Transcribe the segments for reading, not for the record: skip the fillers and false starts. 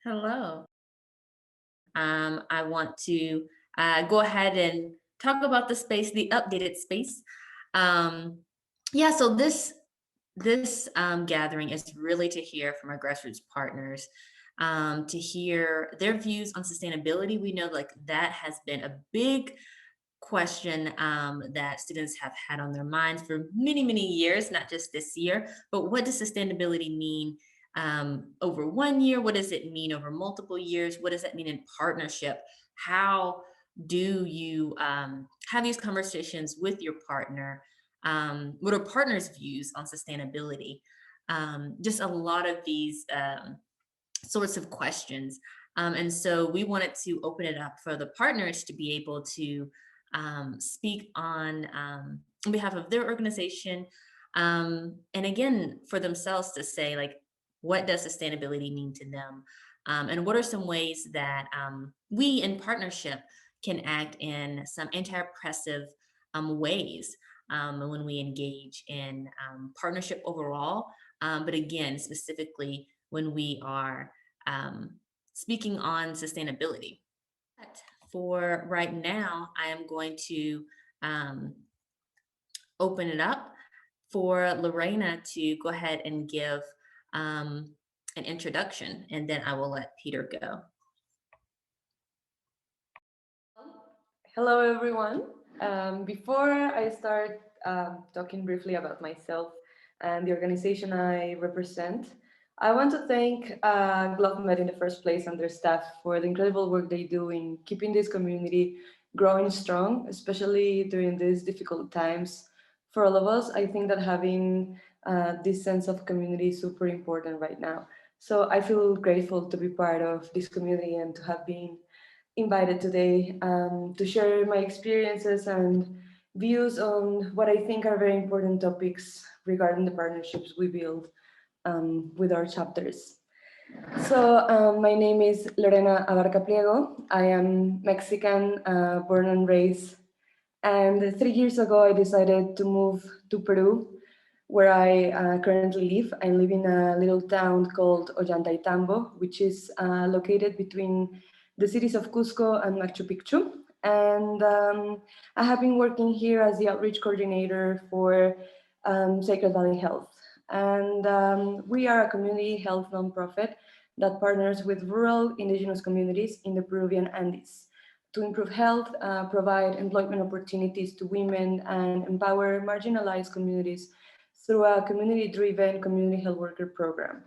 Hello. I want to go ahead and talk about the space, the updated space. Um, yeah, so this gathering is really to hear from our grassroots partners, to hear their views on sustainability. We know like that has been a big question that students have had on their minds for many, many years, not just this year. But what does sustainability mean over 1 year? What does it mean over multiple years? What does that mean in partnership? How do you have these conversations with your partner? What are partners' views on sustainability? Just a lot of these sorts of questions. And so we wanted to open it up for the partners to be able to speak on behalf of their organization. And again, for themselves to say, like, what does sustainability mean to them? And what are some ways that we in partnership can act in some anti-oppressive ways when we engage in partnership overall, but again, specifically when we are speaking on sustainability. But for right now, I am going to um, open it up for Lorena to go ahead and give um, an introduction, and then I will let Peter go. Hello, everyone. Before I start talking briefly about myself and the organization I represent, I want to thank GlobeMed in the first place and their staff for the incredible work they do in keeping this community growing strong, especially during these difficult times. For all of us, I think that having this sense of community is super important right now. So I feel grateful to be part of this community and to have been invited today to share my experiences and views on what I think are very important topics regarding the partnerships we build with our chapters. So my name is Lorena Abarca Pliego. I am Mexican, born and raised. And 3 years ago, I decided to move to Peru, where I currently live. I live in a little town called Ollantaytambo, which is located between the cities of Cusco and Machu Picchu. And I have been working here as the outreach coordinator for Sacred Valley Health. And we are a community health nonprofit that partners with rural indigenous communities in the Peruvian Andes to improve health, provide employment opportunities to women, and empower marginalized communities through a community-driven community health worker program.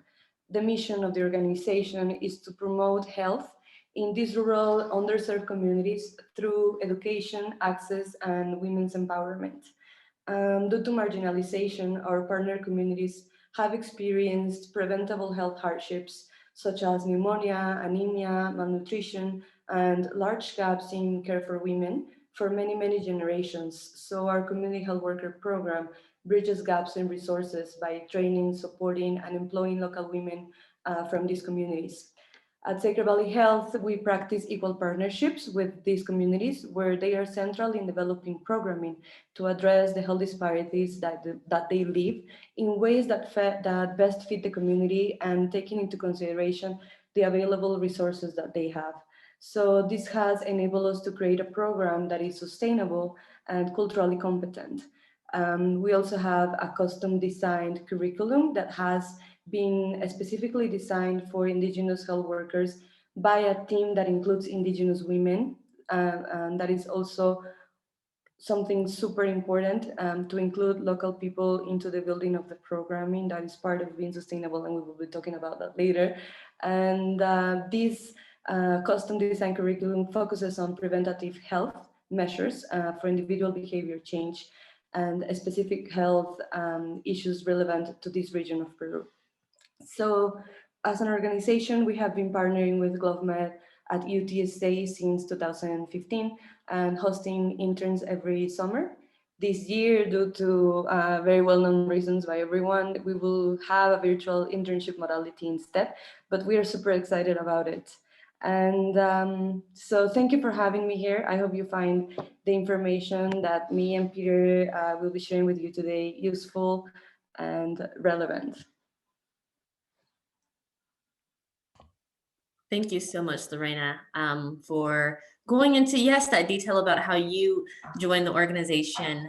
The mission of the organization is to promote health in these rural, underserved communities through education, access, and women's empowerment. Due to marginalization, our partner communities have experienced preventable health hardships such as pneumonia, anemia, malnutrition, and large gaps in care for women for many, many generations. So our community health worker program bridges gaps in resources by training, supporting, and employing local women from these communities. At Sacred Valley Health, we practice equal partnerships with these communities where they are central in developing programming to address the health disparities that they live in ways that best fit the community and taking into consideration the available resources that they have. So this has enabled us to create a program that is sustainable and culturally competent. We also have a custom designed curriculum that has been specifically designed for Indigenous health workers by a team that includes Indigenous women. And that is also something super important to include local people into the building of the programming. That is part of being sustainable, and we will be talking about that later. And this custom design curriculum focuses on preventative health measures for individual behavior change and specific health issues relevant to this region of Peru. So as an organization, we have been partnering with GlobeMed at UTSA since 2015 and hosting interns every summer. This year, due to very well-known reasons by everyone, we will have a virtual internship modality instead, but we are super excited about it. And so thank you for having me here. I hope you find the information that me and Peter will be sharing with you today useful and relevant. Thank you so much, Lorena, for going into, yes, that detail about how you joined the organization.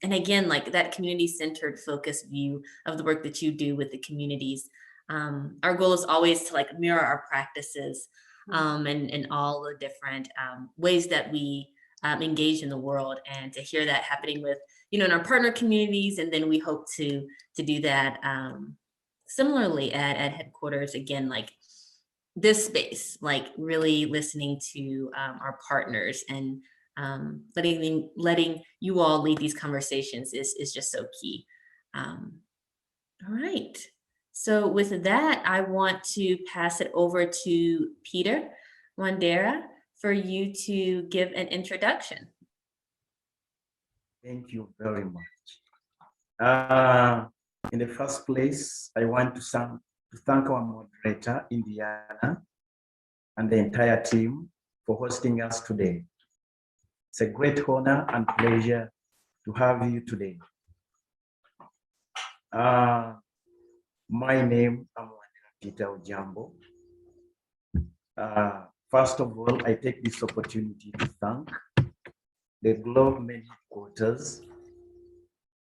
And again, like that community-centered focused view of the work that you do with the communities. Our goal is always to like mirror our practices and all the different ways that we engage in the world, and to hear that happening with, in our partner communities. And then we hope to do that similarly at headquarters, again, like this space, like really listening to our partners, and letting you all lead these conversations is just so key. All right. So with that, I want to pass it over to Peter Wandera for you to give an introduction. Thank you very much. In the first place, I want to thank our moderator, Indiana, and the entire team for hosting us today. It's a great honor and pleasure to have you today. My name is Peter Wandera. First of all, I take this opportunity to thank the GlobeMed headquarters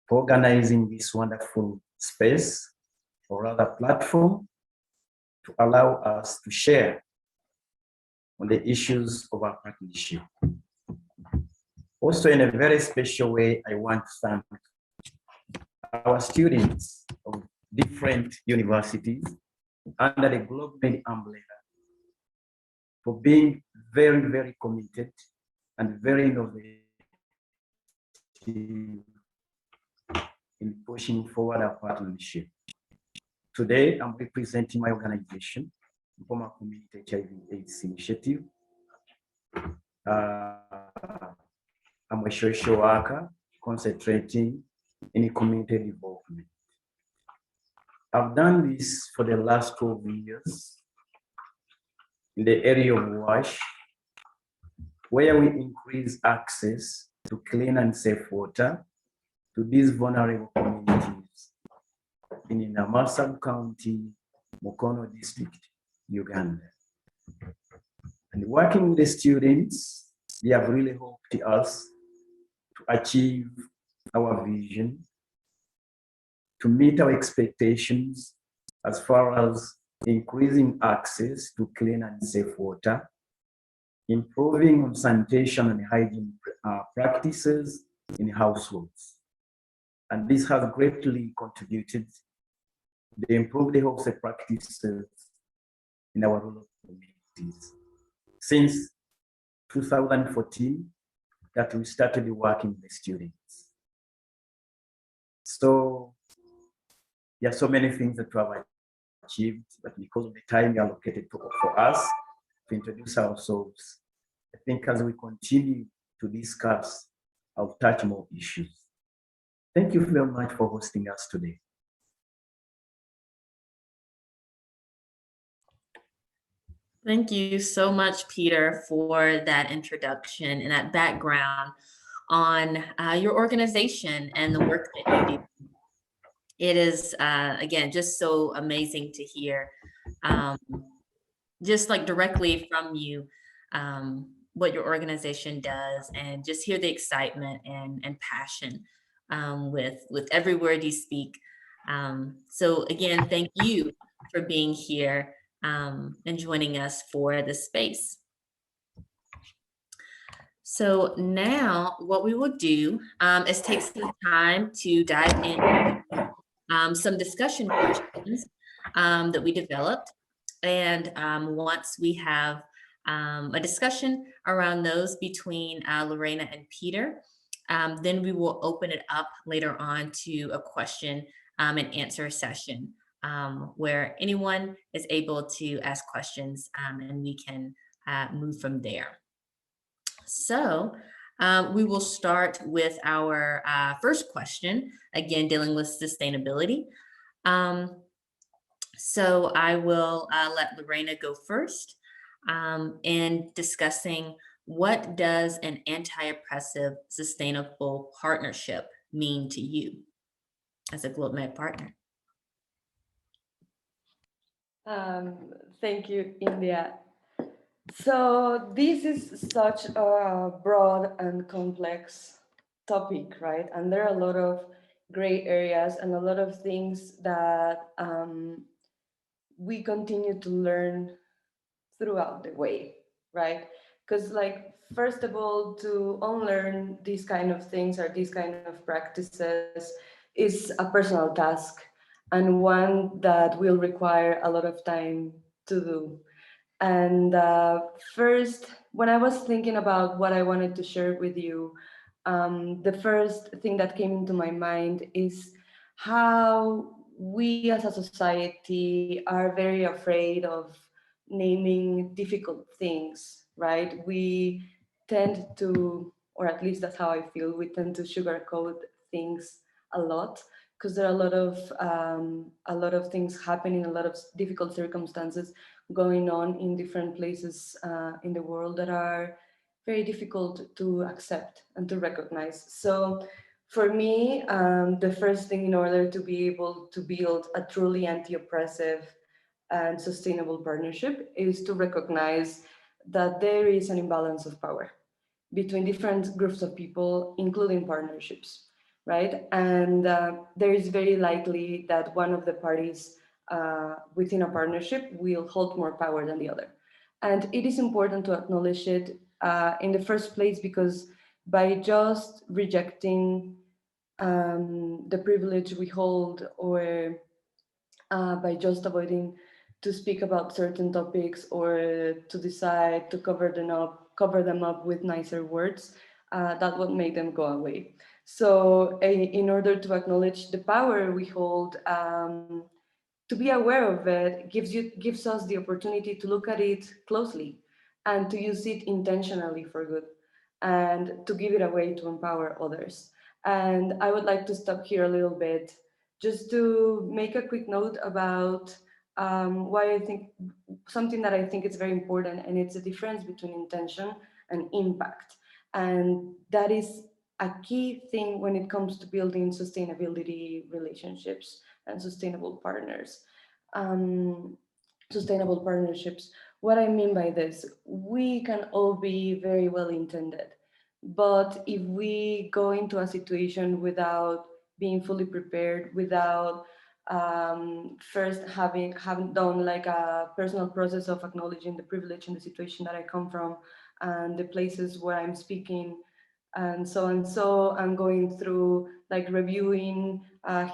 for organizing this wonderful space, or rather platform, to allow us to share on the issues of our partnership. Also, in a very special way, I want to thank our students of different universities under the GlobeMed umbrella for being very, very committed and very innovative in pushing forward our partnership. Today, I'm representing my organization, Mpoma Community HIV/AIDS Initiative. I'm a social worker concentrating in community development. I've done this for the last 12 years in the area of WASH, where we increase access to clean and safe water to these vulnerable communities in Namasab County, Mukono District, Uganda. And working with the students, they have really helped us to achieve our vision, to meet our expectations as far as increasing access to clean and safe water, improving on sanitation and hygiene practices in households. And this has greatly contributed to improve the health practices in our rural communities. Since 2014, that we started working with the students. So there are so many things that we have achieved, but because of the time allocated for us to introduce ourselves, I think as we continue to discuss, I'll touch more issues. Thank you very much for hosting us today. Thank you so much, Peter, for that introduction and that background on your organization and the work that you do. It is, again, just so amazing to hear, just like directly from you, what your organization does, and just hear the excitement and passion with every word you speak. So again, thank you for being here and joining us for this space. So now what we will do is take some time to dive into some discussion questions that we developed. And once we have a discussion around those between Lorena and Peter, then we will open it up later on to a question and answer session where anyone is able to ask questions and we can move from there. So we will start with our first question, again, dealing with sustainability. So I will let Lorena go first in discussing what does an anti-oppressive sustainable partnership mean to you as a GlobeMed partner? Thank you, India. So this is such a broad and complex topic, right? And there are a lot of gray areas and a lot of things that we continue to learn throughout the way, right? Because, like, first of all, to unlearn these kind of things or these kind of practices is a personal task, and one that will require a lot of time to do. And first, when I was thinking about what I wanted to share with you, the first thing that came into my mind is how we as a society are very afraid of naming difficult things, right? We tend to, or at least that's how I feel, we tend to sugarcoat things a lot because there are a lot of things happening, a lot of difficult circumstances going on in different places in the world that are very difficult to accept and to recognize. So for me, the first thing in order to be able to build a truly anti-oppressive and sustainable partnership is to recognize that there is an imbalance of power between different groups of people, including partnerships, right? And there is very likely that one of the parties within a partnership will hold more power than the other. And it is important to acknowledge it in the first place because by just rejecting the privilege we hold or by just avoiding to speak about certain topics or to decide to cover them up with nicer words, that would make them go away. So in order to acknowledge the power we hold, to be aware of it gives us the opportunity to look at it closely and to use it intentionally for good and to give it a way to empower others. And I would like to stop here a little bit just to make a quick note about why I think something that I think is very important, and it's a difference between intention and impact. And that is a key thing when it comes to building sustainability relationships and sustainable partners. Um, Sustainable partnerships. What I mean by this, we can all be very well intended, but if we go into a situation without being fully prepared, without first having done like a personal process of acknowledging the privilege and the situation that I come from and the places where I'm speaking and so I'm going through like reviewing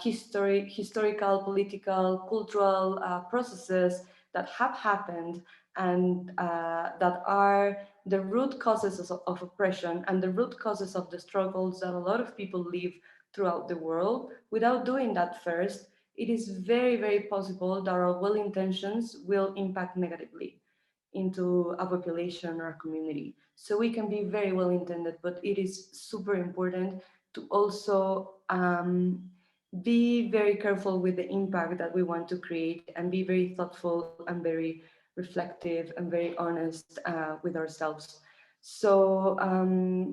historical, political, cultural processes that have happened and that are the root causes of oppression and the root causes of the struggles that a lot of people live throughout the world. Without doing that first, it is very, very possible that our well intentions will impact negatively into a population or a community. So we can be very well intended, but it is super important to also be very careful with the impact that we want to create and be very thoughtful and very reflective and very honest with ourselves. So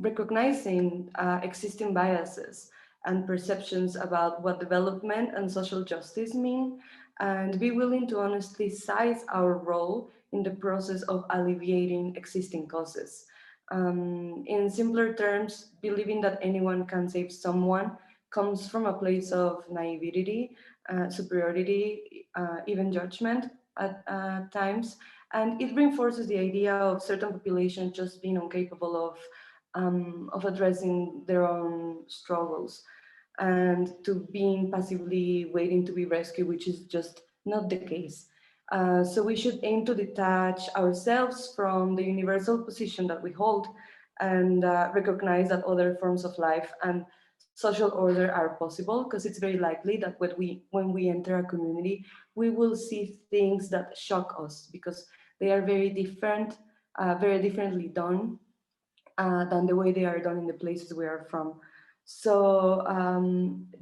recognizing existing biases and perceptions about what development and social justice mean, and be willing to honestly size our role in the process of alleviating existing causes. In simpler terms, believing that anyone can save someone comes from a place of naivety, superiority, even judgment at times, and it reinforces the idea of certain populations just being incapable of addressing their own struggles and to being passively waiting to be rescued, which is just not the case. So we should aim to detach ourselves from the universal position that we hold and recognize that other forms of life and social order are possible because it's very likely that when we enter a community, we will see things that shock us because they are very different, very differently done than the way they are done in the places we are from. So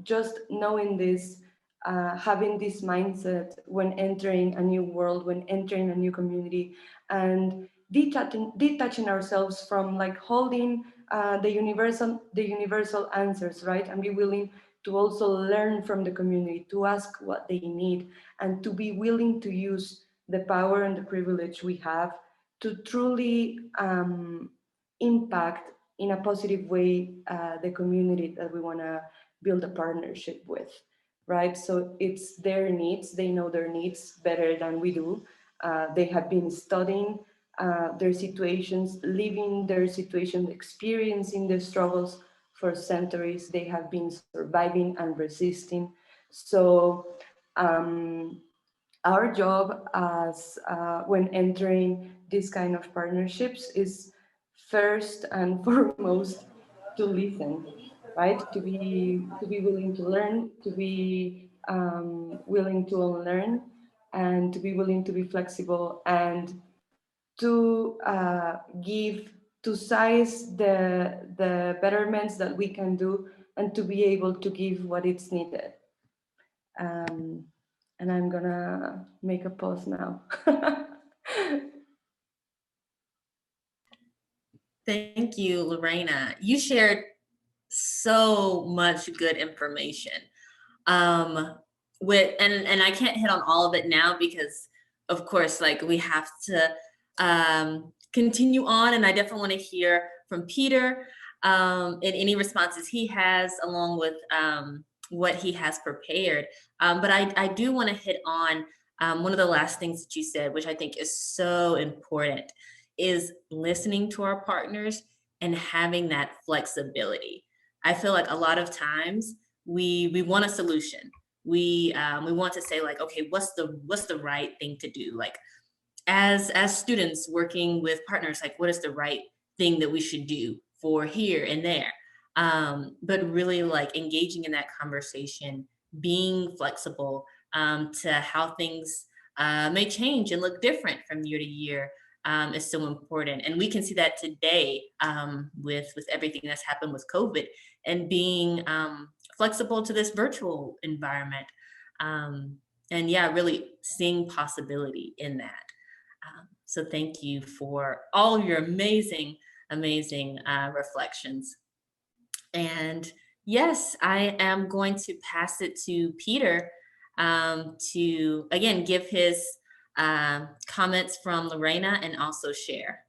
just knowing this, having this mindset when entering a new world, when entering a new community, and detaching ourselves from like holding the universal answers, right? And be willing to also learn from the community, to ask what they need, and to be willing to use the power and the privilege we have to truly impact in a positive way the community that we want to build a partnership with, right? So it's their needs. They know their needs better than we do. They have been studying their situations, living their situations, experiencing their struggles for centuries. They have been surviving and resisting. So our job as when entering this kind of partnerships is first and foremost to listen, right? To be willing to learn, to be willing to unlearn, and to be willing to be flexible, and to give, to size the betterments that we can do, and to be able to give what is needed. And I'm gonna make a pause now. Thank you, Lorena. You shared so much good information. And I can't hit on all of it now because of course, like we have to continue on, and I definitely want to hear from Peter in any responses he has, along with what he has prepared. But I do want to hit on one of the last things that you said, which I think is so important, is listening to our partners and having that flexibility. I feel like a lot of times we want a solution. We want to say like, okay, what's the right thing to do? Like as students working with partners, like what is the right thing that we should do for here and there? But really like engaging in that conversation, being flexible to how things may change and look different from year to year is so important. And we can see that today with everything that's happened with COVID and being flexible to this virtual environment. And yeah, really seeing possibility in that. So thank you for all your amazing reflections. And yes, I am going to pass it to Peter to, again, give his comments from Lorena and also share.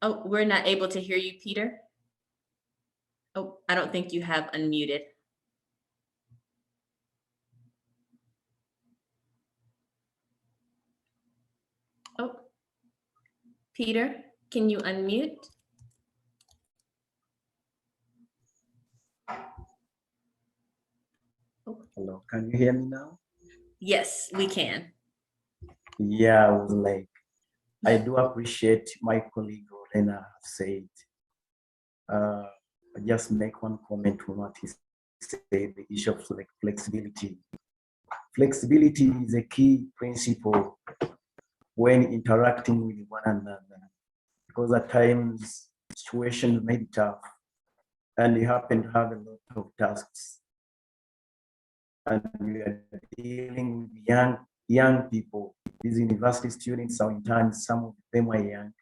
Oh, we're not able to hear you, Peter. Oh, I don't think you have unmuted. Oh, Peter, can you unmute? Oh. Hello, can you hear me now? Yes, we can. Yeah, I was like, I do appreciate my colleague Lorena said. I just make one comment on what he said, the issue of flexibility. Flexibility is a key principle when interacting with one another, because at times situations may be tough and you happen to have a lot of tasks and we are dealing with young people. These university students, sometimes some of them are young,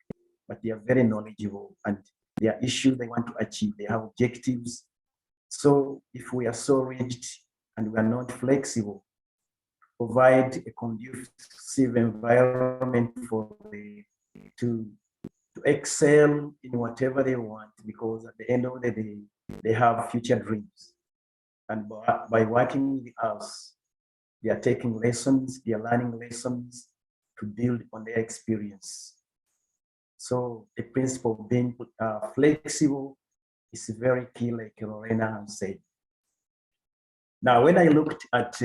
but they are very knowledgeable and there are issues they want to achieve. They have objectives. So if we are so rigid and we are not flexible, provide a conducive environment for them to excel in whatever they want, because at the end of the day, they have future dreams. And by working with us, they are taking lessons, they are learning lessons to build on their experience. So the principle of being flexible is very key, like Lorena has said. Now, when I looked at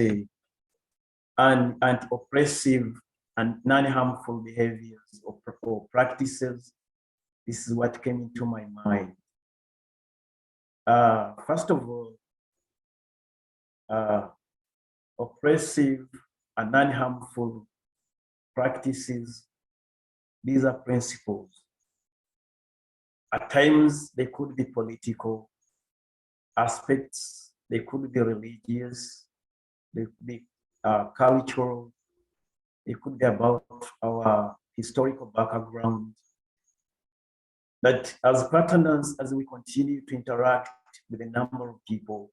anti-oppressive and non-harmful behaviors or practices, this is what came into my mind. First of all, oppressive and non-harmful practices, these are principles. At times, they could be political aspects, they could be religious, they could be cultural, it could be about our historical background. But as partners, as we continue to interact with a number of people,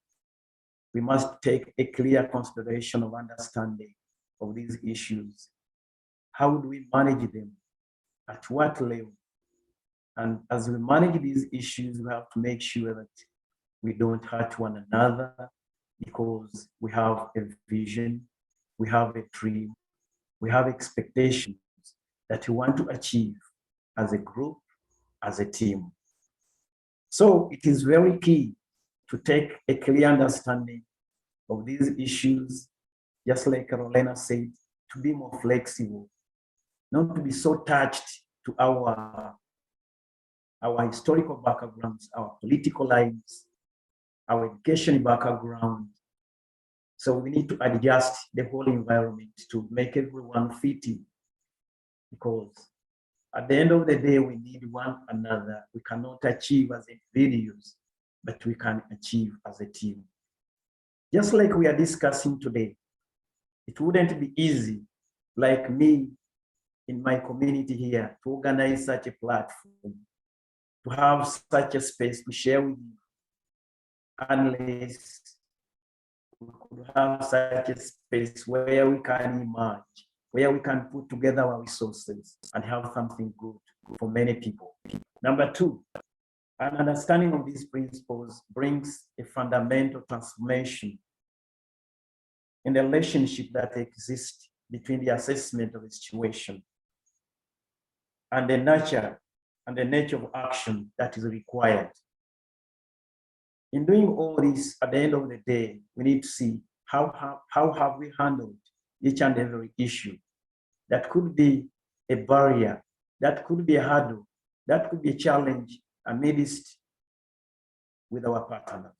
we must take a clear consideration of understanding of these issues. How do we manage them? At what level? And as we manage these issues, we have to make sure that we don't hurt one another, because we have a vision, we have a dream, we have expectations that we want to achieve as a group, as a team. So it is very key to take a clear understanding of these issues, just like Lorena said, to be more flexible, not to be so attached to our historical backgrounds, our political lives, our education background. So we need to adjust the whole environment to make everyone fit in, because at the end of the day, we need one another. We cannot achieve as individuals, but we can achieve as a team. Just like we are discussing today, it wouldn't be easy, like me in my community here, to organize such a platform, to have such a space to share with you, unless we could have such a space where we can emerge, where we can put together our resources and have something good for many people. Number two, an understanding of these principles brings a fundamental transformation in the relationship that exists between the assessment of the situation and the nature of action that is required. In doing all this, at the end of the day, we need to see how have we handled each and every issue. That could be a barrier, that could be a hurdle, that could be a challenge amidst with our partners.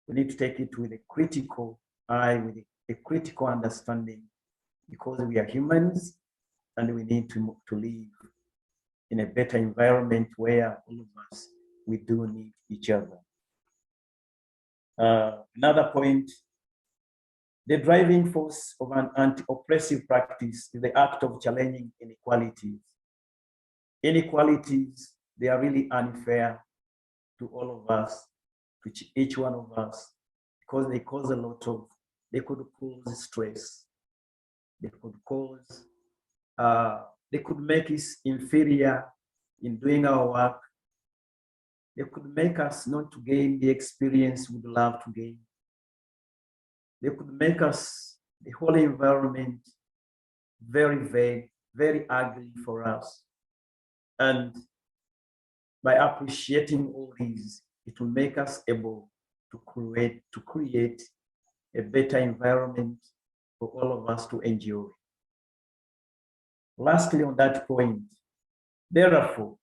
We need to take it with a critical eye, with a critical understanding, because we are humans and we need to live in a better environment where all of us, we do need each other. Another point, the driving force of an anti-oppressive practice is the act of challenging inequalities. Inequalities, they are really unfair to all of us, to each one of us, because they cause a lot of, they could cause stress, they could cause, they could make us inferior in doing our work. They could make us not to gain the experience we'd love to gain. They could make us, the whole environment, very vague, very ugly for us. And by appreciating all these, it will make us able to create a better environment for all of us to enjoy. Lastly, on that point, therefore,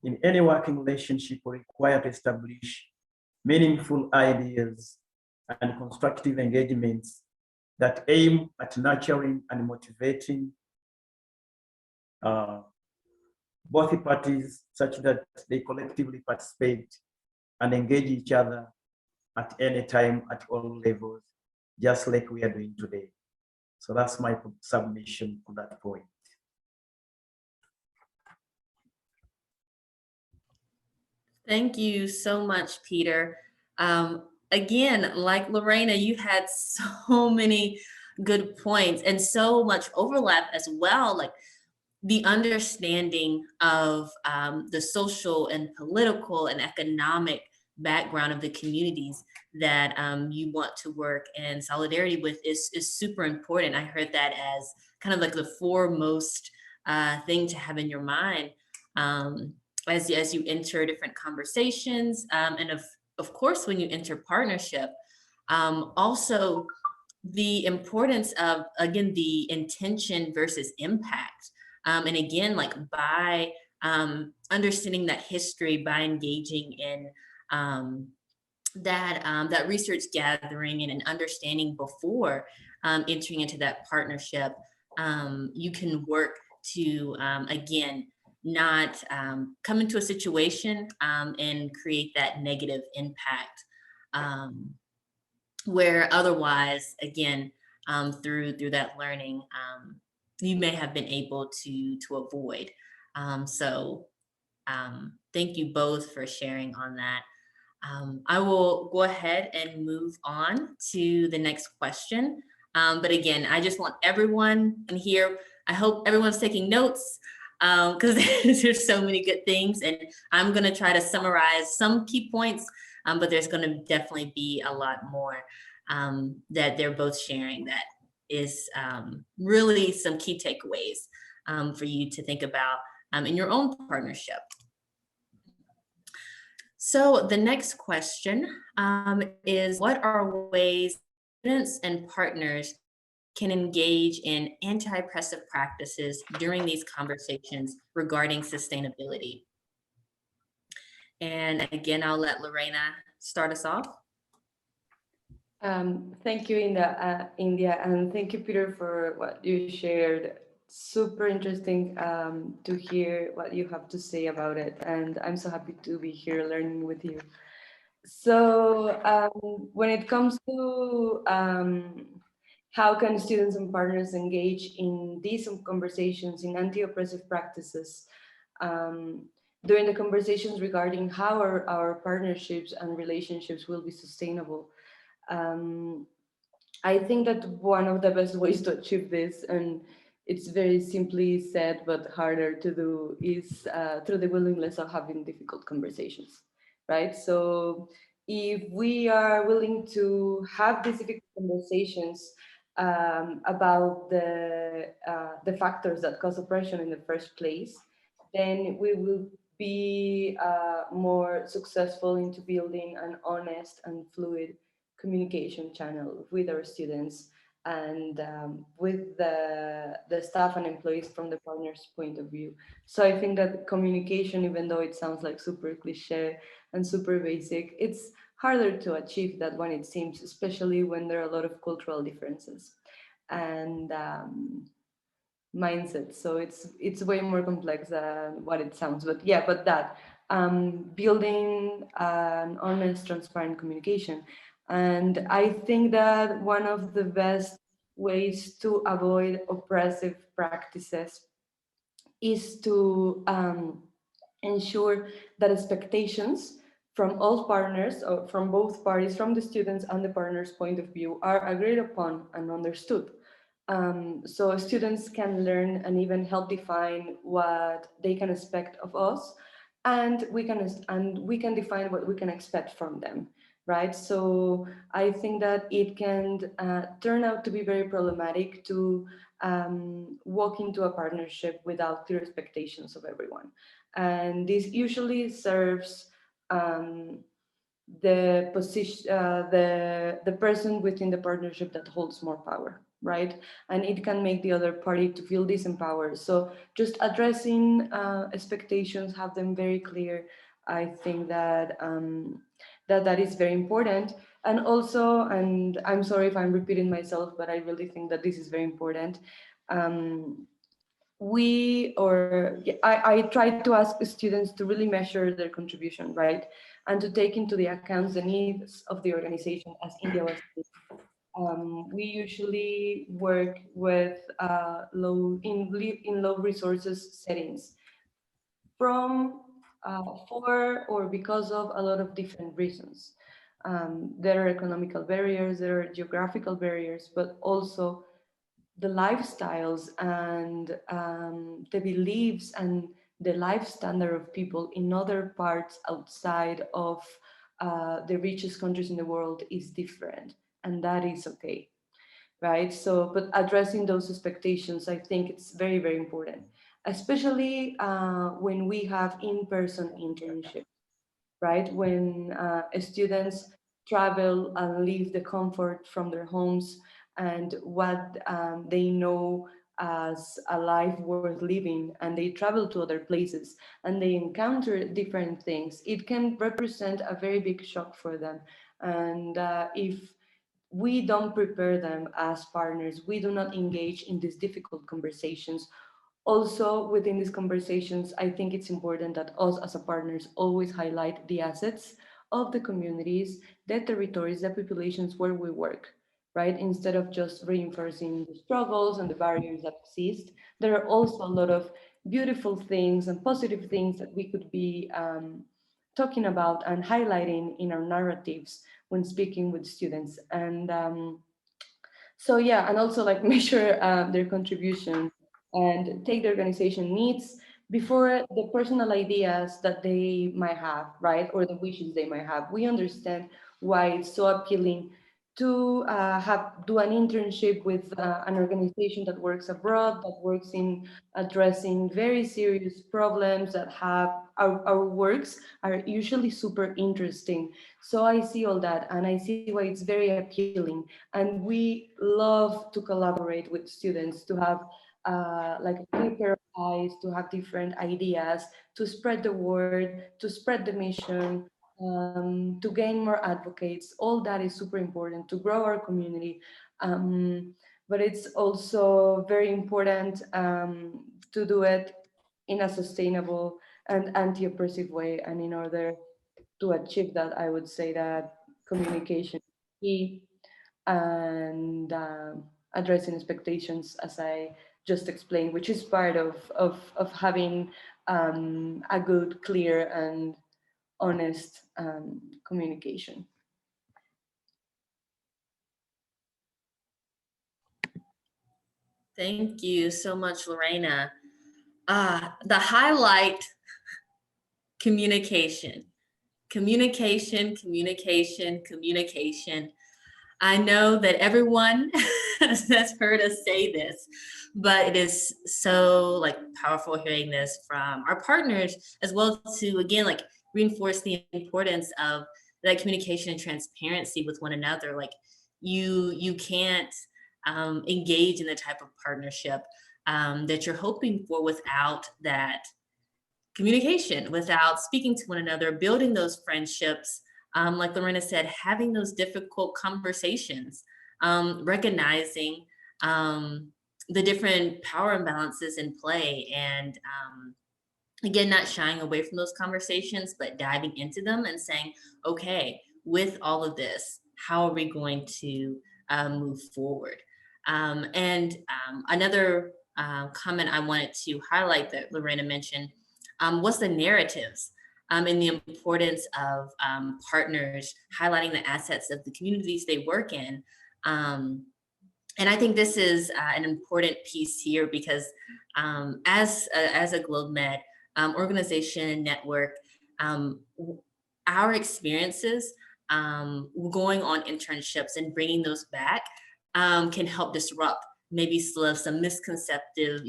in any working relationship, we require to establish meaningful ideas and constructive engagements that aim at nurturing and motivating both parties, such that they collectively participate and engage each other at any time, at all levels, just like we are doing today. So that's my submission to that point. Thank you so much, Peter. Again, like Lorena, you had so many good points and so much overlap as well, like the understanding of the social and political and economic background of the communities that you want to work in solidarity with is super important. I heard that as kind of like the foremost thing to have in your mind as you enter different conversations, and of course, when you enter partnership. Also, the importance of, again, the intention versus impact. And again, like by understanding that history, by engaging in that research gathering and an understanding before entering into that partnership, you can work to, again, not come into a situation and create that negative impact where otherwise, again, through that learning, you may have been able to avoid. Thank you both for sharing on that. I will go ahead and move on to the next question. But again, I just want everyone in here, I hope everyone's taking notes, because there's so many good things, and I'm gonna try to summarize some key points, but there's gonna definitely be a lot more that they're both sharing that is really some key takeaways for you to think about in your own partnership. So the next question is, what are ways students and partners can engage in anti-oppressive practices during these conversations regarding sustainability? And again, I'll let Lorena start us off. Thank you, India, and thank you, Peter, for what you shared. Super interesting to hear what you have to say about it, and I'm so happy to be here learning with you. So when it comes to how can students and partners engage in these conversations in anti-oppressive practices, during the conversations regarding how our partnerships and relationships will be sustainable, I think that one of the best ways to achieve this, and it's very simply said but harder to do, is through the willingness of having difficult conversations, right? So if we are willing to have these difficult conversations about the factors that cause oppression in the first place, then we will be more successful into building an honest and fluid communication channel with our students and with the staff and employees from the partner's point of view. So I think that communication, even though it sounds like super cliche and super basic, it's harder to achieve that when it seems, especially when there are a lot of cultural differences and mindset. So it's way more complex than what it sounds. But yeah, but that building an honest, transparent communication. And I think that one of the best ways to avoid oppressive practices is to ensure that expectations from all partners, or from both parties, from the students and the partners' point of view, are agreed upon and understood. So students can learn and even help define what they can expect of us, and we can define what we can expect from them, right? So I think that it can turn out to be very problematic to walk into a partnership without clear expectations of everyone, and this usually serves the position, the person within the partnership that holds more power, right? And it can make the other party to feel disempowered. So just addressing expectations, have them very clear. I think that that is very important. And also, and I'm sorry if I'm repeating myself, but I really think that this is very important. I try to ask students to really measure their contribution, right? And to take into the accounts the needs of the organization, as India was saying. We usually work with low resources settings from for or because of a lot of different reasons. There are economical barriers, there are geographical barriers, but also the lifestyles and the beliefs and the life standard of people in other parts outside of the richest countries in the world is different, and that is okay, right? So, but addressing those expectations, I think it's very, very important, especially when we have in-person internships, right? When students travel and leave the comfort from their homes and what they know as a life worth living, and they travel to other places and they encounter different things, it can represent a very big shock for them. And if we don't prepare them as partners, we do not engage in these difficult conversations. Also, within these conversations, I think it's important that us as a partners always highlight the assets of the communities, the territories, the populations where we work, right? Instead of just reinforcing the struggles and the barriers that exist, there are also a lot of beautiful things and positive things that we could be talking about and highlighting in our narratives when speaking with students. And so yeah, and also like measure their contribution and take the organization needs before the personal ideas that they might have, right? Or the wishes they might have. We understand why it's so appealing to do an internship with an organization that works abroad, that works in addressing very serious problems that have our works are usually super interesting. So I see all that and I see why it's very appealing. And we love to collaborate with students to have like a clear pair of eyes, to have different ideas, to spread the word, to spread the mission, to gain more advocates. All that is super important to grow our community. But it's also very important to do it in a sustainable and anti-oppressive way. And in order to achieve that, I would say that communication is key, and addressing expectations, as I just explained, which is part of having a good, clear, and honest communication. Thank you so much, Lorena. The highlight, communication. Communication, communication, communication. I know that everyone has heard us say this, but it is so like powerful hearing this from our partners as well to, again, like reinforce the importance of that communication and transparency with one another. Like you can't engage in the type of partnership that you're hoping for without that communication, without speaking to one another, building those friendships, like Lorena said, having those difficult conversations, recognizing the different power imbalances in play, and again, not shying away from those conversations, but diving into them and saying, okay, with all of this, how are we going to move forward? Another comment I wanted to highlight that Lorena mentioned was the narratives and the importance of partners highlighting the assets of the communities they work in. And I think this is an important piece here because as a GlobeMed organization and network, our experiences going on internships and bringing those back can help disrupt maybe some misconceptive,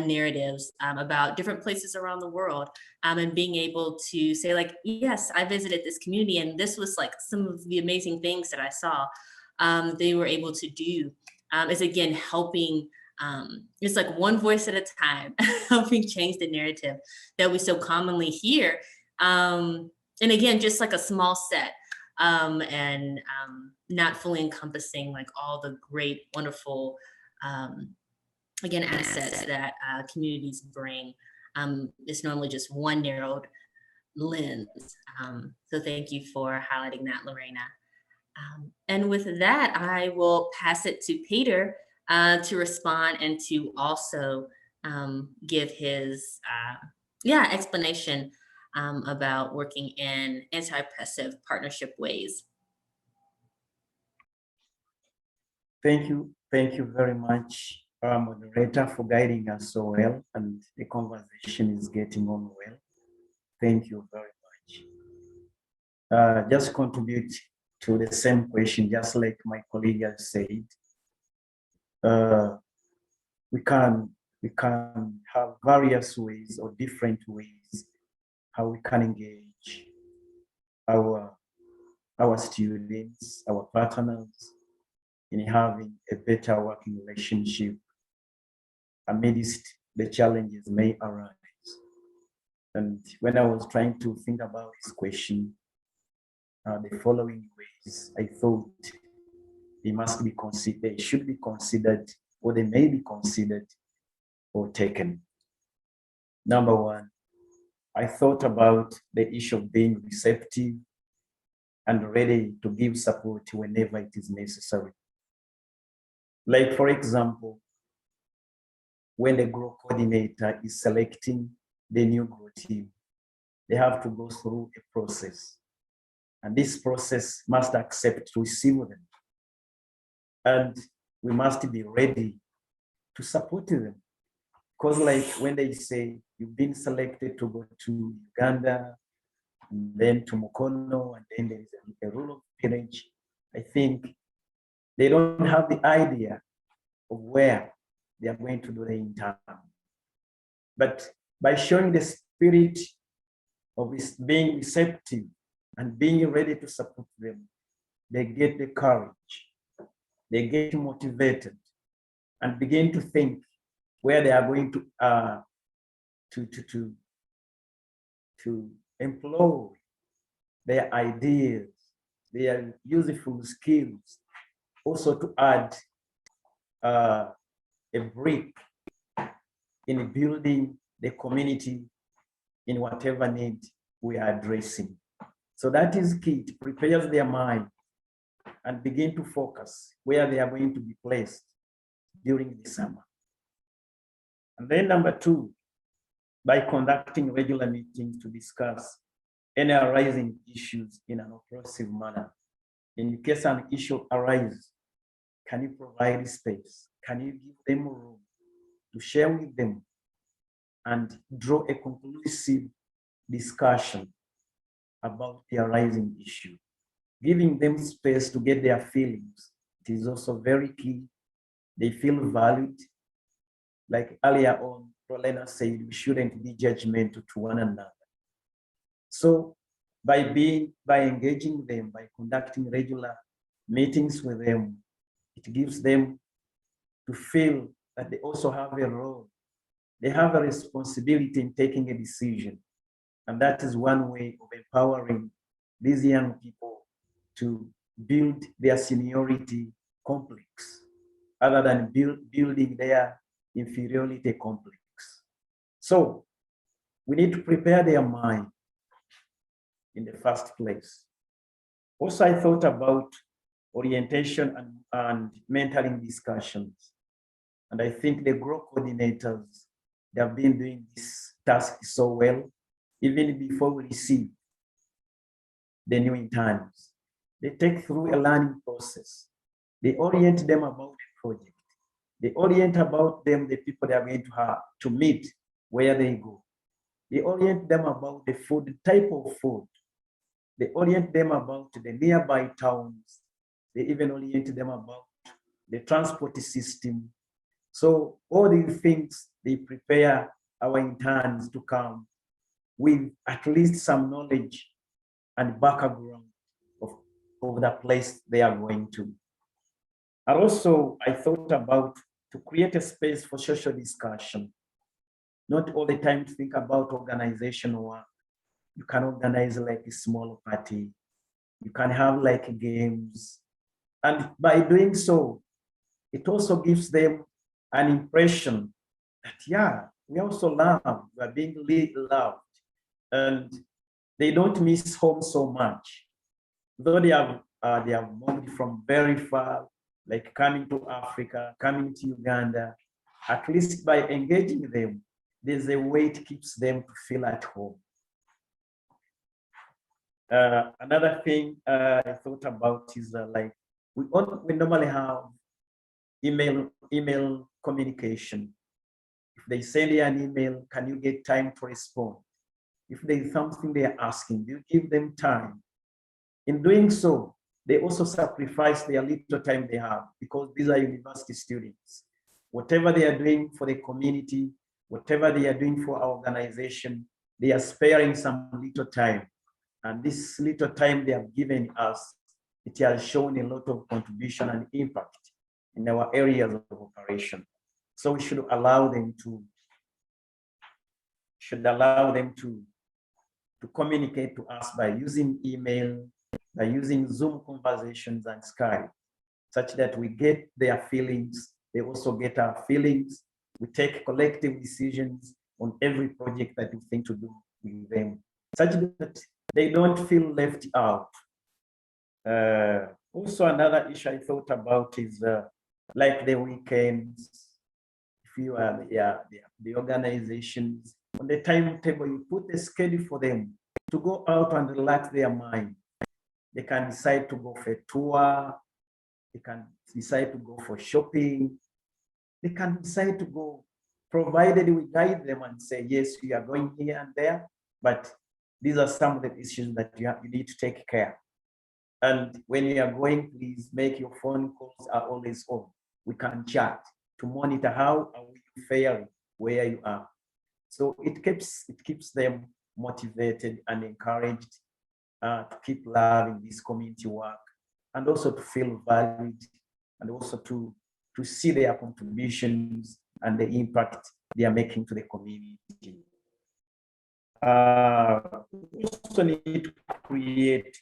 narratives about different places around the world, and being able to say like, yes, I visited this community and this was like some of the amazing things that I saw they were able to do, is again helping. It's like one voice at a time, helping change the narrative that we so commonly hear. And again, just like a small set, and not fully encompassing like all the great, wonderful, again, assets that communities bring. It's normally just one narrowed lens. So thank you for highlighting that, Lorena. And with that, I will pass it to Peter to respond and to also give his explanation about working in anti-oppressive partnership ways. Thank you very much, moderator, for guiding us so well, and the conversation is getting on well. Thank you very much. Just contribute to the same question, just like my colleague has said. We can have various ways or different ways how we can engage our students, our partners, in having a better working relationship amidst the challenges may arise. And when I was trying to think about this question, the following ways I thought they should be considered, or they may be considered or taken. Number one, I thought about the issue of being receptive and ready to give support whenever it is necessary. Like, for example, when the GROW coordinator is selecting the new GROW team, they have to go through a process. And this process must accept to receive them. And we must be ready to support them. Because like when they say, you've been selected to go to Uganda, and then to Mukono, and then there is a rural village, I think they don't have the idea of where they are going to do the intern. But by showing the spirit of being receptive and being ready to support them, they get the courage, they get motivated, and begin to think where they are going to employ their ideas, their useful skills, also to add a brick in building the community in whatever need we are addressing. So that is key. It prepares their mind and begin to focus where they are going to be placed during the summer. And then number two, by conducting regular meetings to discuss any arising issues in an oppressive manner. In case an issue arises, can you provide space? Can you give them room to share with them and draw a conclusive discussion about the arising issue? Giving them space to get their feelings, it is also very key. They feel valued. Like earlier on, Lorena said, we shouldn't be judgmental to one another. So by engaging them, by conducting regular meetings with them, it gives them to feel that they also have a role. They have a responsibility in taking a decision. And that is one way of empowering these young people to build their seniority complex, other than building their inferiority complex. So we need to prepare their mind in the first place. Also, I thought about orientation and mentoring discussions. And I think the GROW coordinators, they have been doing this task so well, even before we receive the new interns. They take through a learning process. They orient them about the project. They orient about them the people they are going to have to meet where they go. They orient them about the food, the type of food. They orient them about the nearby towns. They even orient them about the transport system. So all these things, they prepare our interns to come with at least some knowledge and background of the place they are going to. And also, I thought about to create a space for social discussion. Not all the time to think about organizational work. You can organize like a small party. You can have like games. And by doing so, it also gives them an impression that, yeah, we also love, we are being loved. And they don't miss home so much. Though they have moved from very far, like coming to Africa, coming to Uganda, at least by engaging them, there's a way it keeps them to feel at home. Another thing I thought about is like, we normally have email communication. If they send you an email, can you get time to respond? If there's something they are asking, do you give them time? In doing so, they also sacrifice their little time they have, because these are university students. Whatever they are doing for the community, whatever they are doing for our organization, they are sparing some little time. And this little time they have given us, it has shown a lot of contribution and impact in our areas of operation. So we should allow them to communicate to us by using email, by using Zoom conversations and Skype, such that we get their feelings, they also get our feelings. We take collective decisions on every project that we think to do with them, such that they don't feel left out. Also, another issue I thought about is like the weekends, if you are the organizations, on the timetable, you put a schedule for them to go out and relax their mind. They can decide to go for a tour. They can decide to go for shopping. They can decide to go, provided we guide them and say, yes, we are going here and there, but these are some of the issues that you need to take care. And when you are going, please make your phone calls are always on. We can chat to monitor how are we faring where you are. So it keeps them motivated and encouraged to keep loving this community work, and also to feel valued, and also to see their contributions and the impact they are making to the community. We also need to create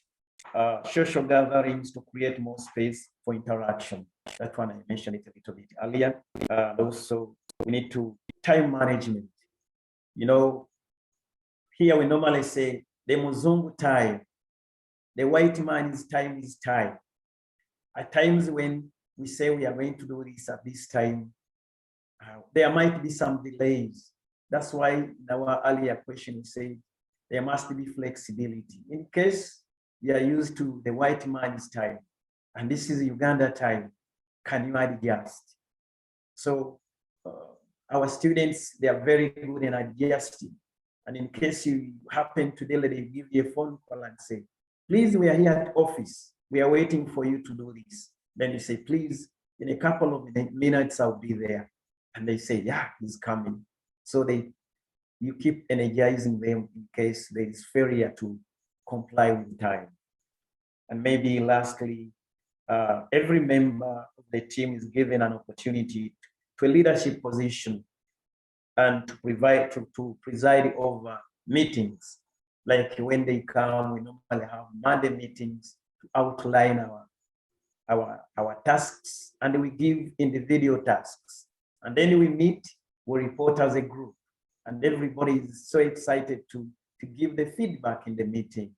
social gatherings to create more space for interaction. That one I mentioned it a little bit earlier. Also, we need to time management. You know, here we normally say the Muzungu time, the white man's time is time. At times when we say we are going to do this at this time, there might be some delays. That's why in our earlier question we say there must be flexibility. In case we are used to the white man's time, and this is Uganda time, can you adjust? So our students, they are very good in adjusting. And in case you happen to delay, they give you a phone call and say, please, we are here at office. We are waiting for you to do this. Then you say, please, in a couple of minutes, I'll be there. And they say, yeah, he's coming. So you keep energizing them in case there is failure to comply with time. And maybe lastly, every member of the team is given an opportunity to a leadership position and to preside over meetings. Like when they come, we normally have Monday meetings to outline our tasks, and we give individual tasks. And then we meet, we report as a group, and everybody is so excited to give the feedback in the meeting.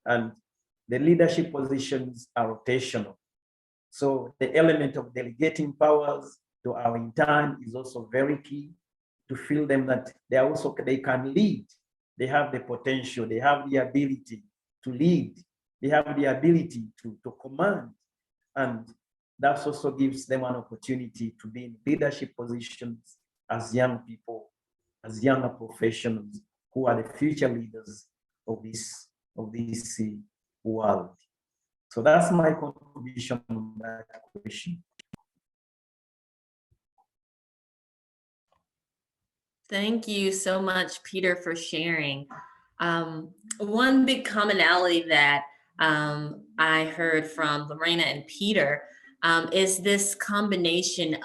And the leadership positions are rotational. So the element of delegating powers to our intern is also very key, to feel them that they can lead. They have the potential, they have the ability to lead, they have the ability to command. And that also gives them an opportunity to be in leadership positions as young people, as younger professionals who are the future leaders of this world. So that's my contribution on that question. Thank you so much, Peter, for sharing. One big commonality that I heard from Lorena and Peter is this combination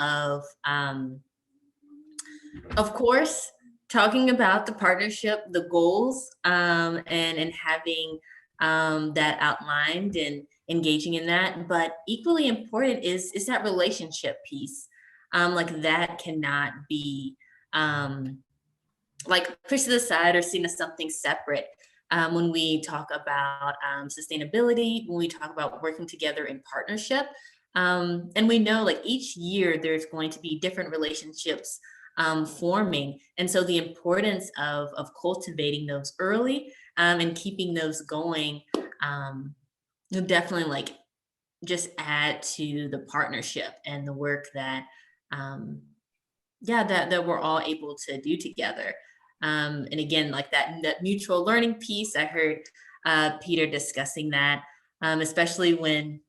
of course, talking about the partnership, the goals, and having that outlined and engaging in that. But equally important is that relationship piece. Like that cannot be like pushed to the side or seen as something separate. When we talk about sustainability, when we talk about working together in partnership, and we know like each year there's going to be different relationships forming. And so the importance of cultivating those early and keeping those going will definitely like just add to the partnership and the work that that we're all able to do together. And again, like that mutual learning piece, I heard Peter discussing that, especially when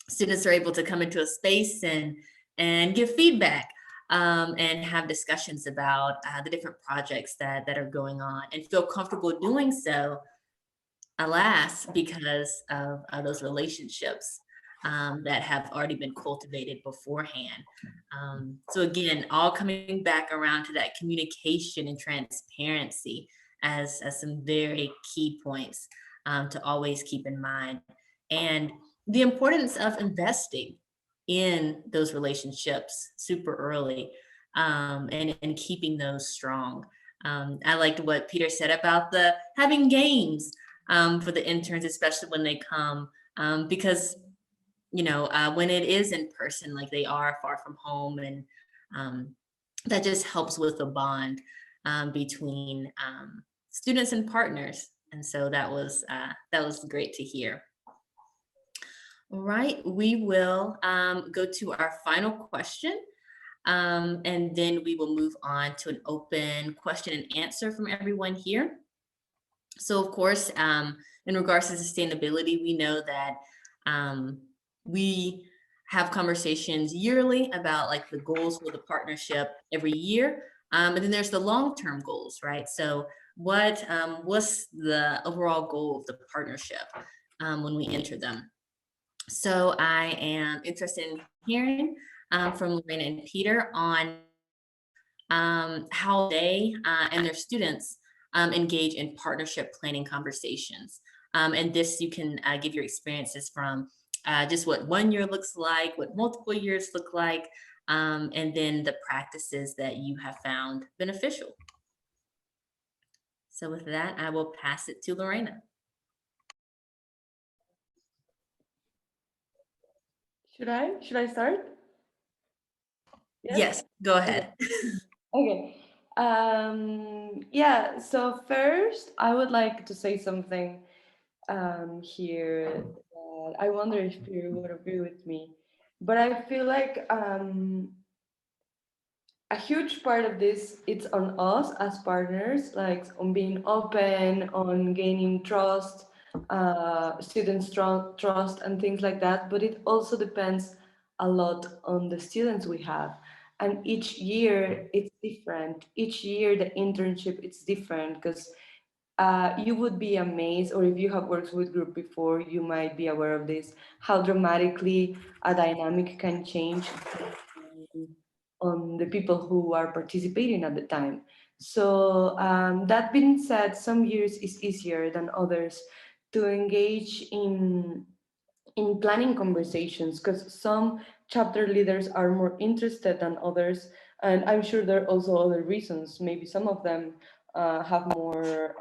students are able to come into a space and give feedback and have discussions about the different projects that are going on and feel comfortable doing so, alas, because of those relationships that have already been cultivated beforehand. So again, all coming back around to that communication and transparency as some very key points to always keep in mind. And the importance of investing in those relationships super early and keeping those strong. I liked what Peter said about having games for the interns, especially when they come, because when it is in person, like they are far from home, and that just helps with the bond between students and partners. And so that was great to hear. All right, we will go to our final question. And then we will move on to an open question and answer from everyone here. So of course, in regards to sustainability, we know that we have conversations yearly about like the goals for the partnership every year. And then there's the long-term goals, right? So what's the overall goal of the partnership when we enter them? So I am interested in hearing from Lorena and Peter on how they and their students engage in partnership planning conversations. And this, you can give your experiences from just what 1 year looks like, what multiple years look like, and then the practices that you have found beneficial. So with that, I will pass it to Lorena. Should I start? Yes, go ahead. Okay. Yeah, so first I would like to say something here that I wonder if you would agree with me. But I feel like a huge part of this, it's on us as partners, like on being open, on gaining trust, students trust and things like that. But it also depends a lot on the students we have. And each year it's different. Each year the internship it's different, because you would be amazed, or if you have worked with group before, you might be aware of this, how dramatically a dynamic can change on the people who are participating at the time. So that being said, some years is easier than others to engage in planning conversations, because some chapter leaders are more interested than others, and I'm sure there are also other reasons. Maybe some of them have more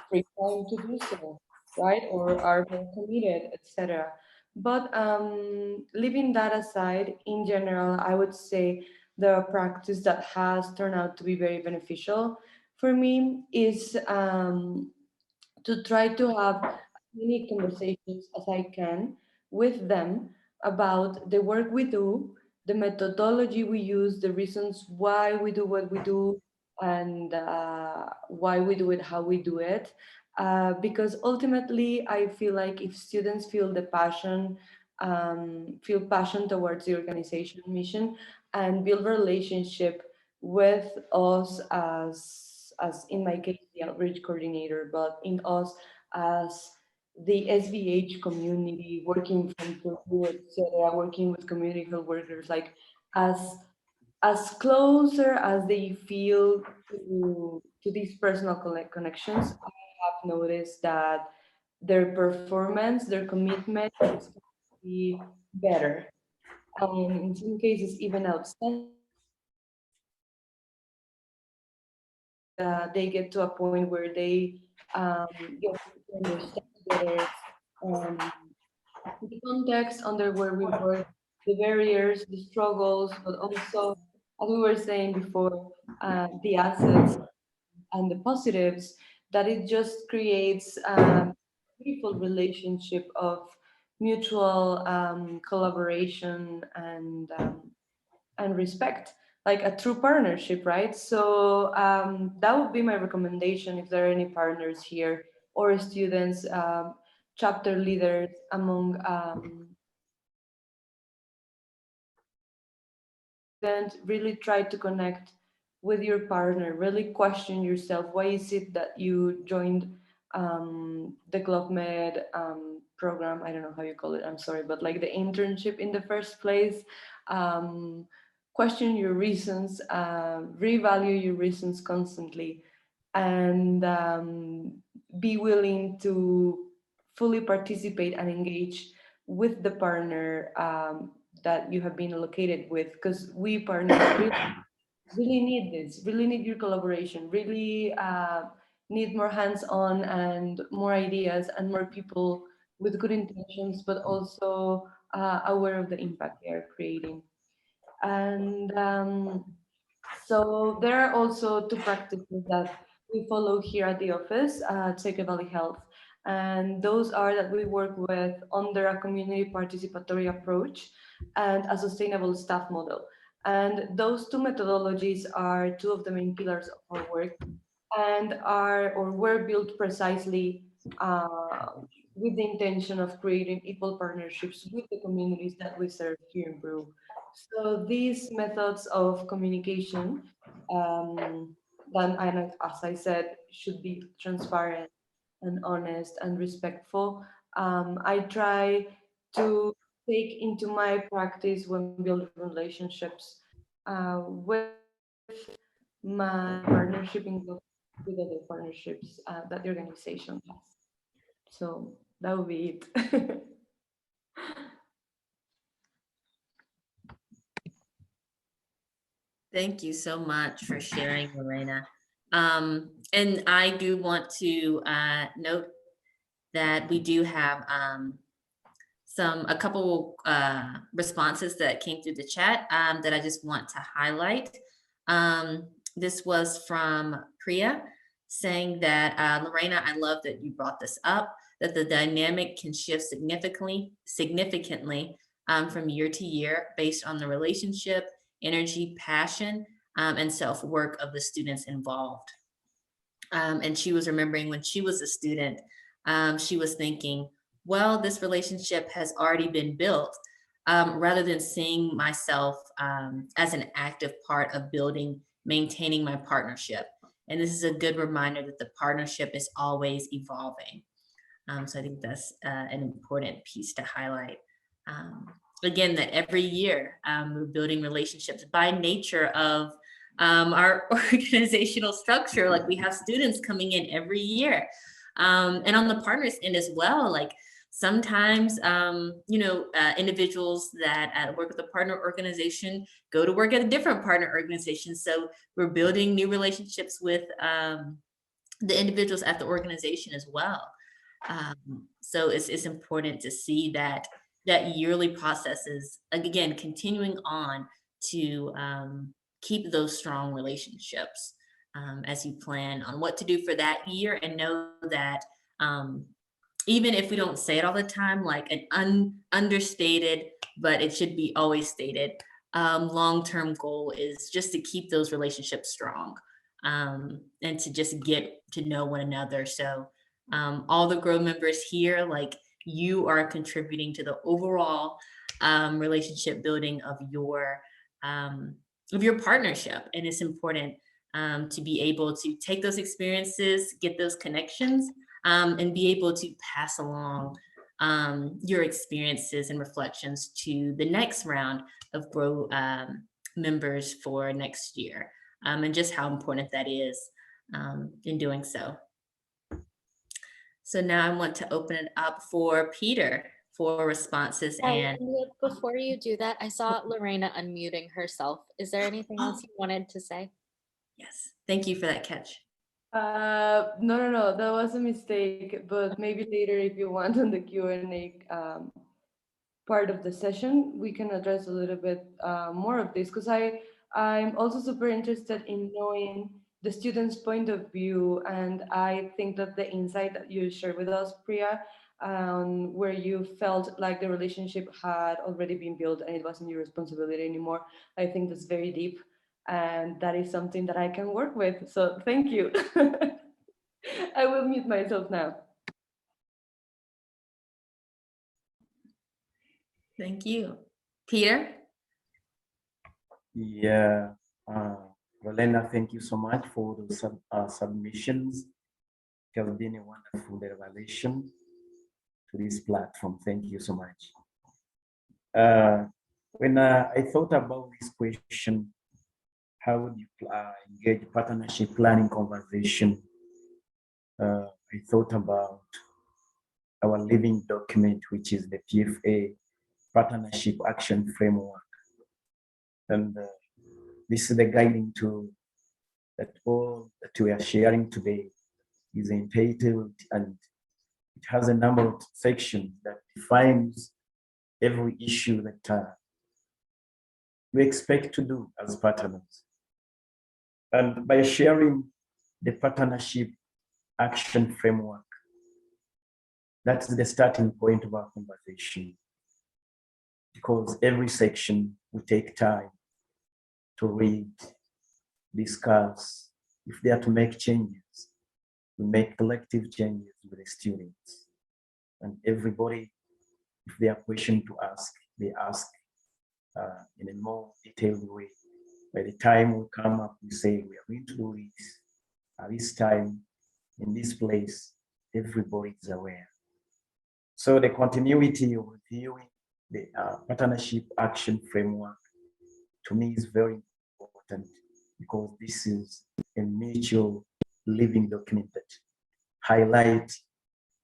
free time to do so, right, or are more committed, etc. But leaving that aside, in general, I would say the practice that has turned out to be very beneficial for me is to try to have as many conversations as I can with them about the work we do, the methodology we use, the reasons why we do what we do, and why we do it, how we do it. Because ultimately, I feel like if students feel passion towards the organization mission, and build relationship with us as in my case the outreach coordinator, but in us as the SVH community, working from Peru, etc., working with community health workers, like as closer as they feel to these personal connections, I have noticed that their performance, their commitment is going to be better, and in some cases even outstanding. They get to a point where they get to understand better um, the context under where we work, the barriers, the struggles, but also, as we were saying before, the assets and the positives, that it just creates a beautiful relationship of mutual collaboration and respect, like a true partnership, right? So that would be my recommendation if there are any partners here or students, chapter leaders among then really try to connect with your partner, really question yourself. Why is it that you joined the GlobeMed program? I don't know how you call it, I'm sorry, but like the internship in the first place. Question your reasons, revalue your reasons constantly, and be willing to fully participate and engage with the partner that you have been allocated with, because we partners really need this, really need your collaboration, really need more hands-on and more ideas and more people with good intentions, but also aware of the impact they are creating. And so there are also two practices that we follow here at the office, Take Valley Health. And those are that we work with under a community participatory approach and a sustainable staff model. And those two methodologies are two of the main pillars of our work and are or were built precisely with the intention of creating equal partnerships with the communities that we serve here in Peru. So these methods of communication, then, and as I said, should be transparent and honest and respectful. I try to take into my practice when building relationships with my partnership in with other partnerships that the organization has. So that would be it. Thank you so much for sharing, Lorena. And I do want to note that we do have a couple responses that came through the chat that I just want to highlight. This was from Priya saying that, Lorena, I love that you brought this up, that the dynamic can shift significantly from year to year based on the relationship, energy, passion, and self-work of the students involved. And she was remembering when she was a student, she was thinking, well, this relationship has already been built, rather than seeing myself as an active part of building, maintaining my partnership. And this is a good reminder that the partnership is always evolving. So I think that's an important piece to highlight. Again, that every year we're building relationships by nature of our organizational structure. Like we have students coming in every year. And on the partners end as well, like sometimes, individuals that work with a partner organization go to work at a different partner organization. So we're building new relationships with the individuals at the organization as well. So it's important to see that yearly processes, again, continuing on to keep those strong relationships as you plan on what to do for that year, and know that even if we don't say it all the time, like an understated, but it should be always stated, long-term goal is just to keep those relationships strong and to just get to know one another. So all the GROW members here, like you are contributing to the overall relationship building of your partnership. And it's important to be able to take those experiences, get those connections, and be able to pass along your experiences and reflections to the next round of GROW members for next year, and just how important that is in doing so. So now I want to open it up for Peter for responses. And before you do that, I saw Lorena unmuting herself. Is there anything else you wanted to say? Yes, thank you for that catch. No, that was a mistake, but maybe later if you want on the Q&A part of the session, we can address a little bit more of this, because I'm also super interested in knowing the student's point of view, and I think that the insight that you shared with us, Priya, where you felt like the relationship had already been built and it wasn't your responsibility anymore, I think that's very deep, and that is something that I can work with. So thank you. I will mute myself now. Thank you. Peter? Yeah, Lorena, thank you so much for those submissions. It has been a wonderful revelation to this platform. Thank you so much. When I thought about this question, how would you engage partnership planning conversation? I thought about our living document, which is the PFA Partnership Action Framework. And this is the guiding tool that all that we are sharing today is entitled, and it has a number of sections that defines every issue that we expect to do as partners. And by sharing the partnership action framework, that's the starting point of our conversation. Because every section we take time to read, discuss. If they are to make changes, we make collective changes with the students. And everybody, if they are questions to ask, they ask in a more detailed way. By the time we come up, we say we are going to do this at this time, in this place, everybody is aware. So the continuity of reviewing the partnership action framework to me is very important, because this is a mutual living document that highlights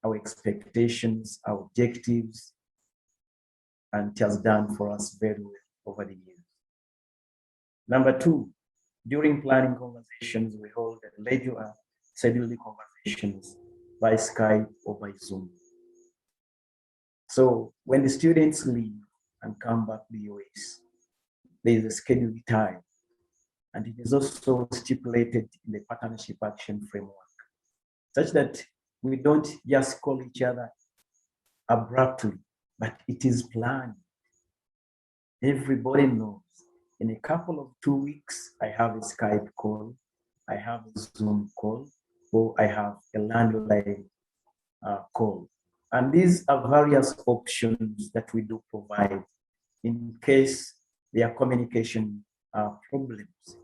our expectations, our objectives, and it has done for us very well over the years. Number two, during planning conversations, we hold regular scheduled conversations by Skype or by Zoom. So when the students leave and come back to the US, there is a scheduled time, and it is also stipulated in the partnership action framework, such that we don't just call each other abruptly, but it is planned. Everybody knows. In a couple of 2 weeks, I have a Skype call, I have a Zoom call, or I have a landline call. And these are various options that we do provide in case there are communication problems.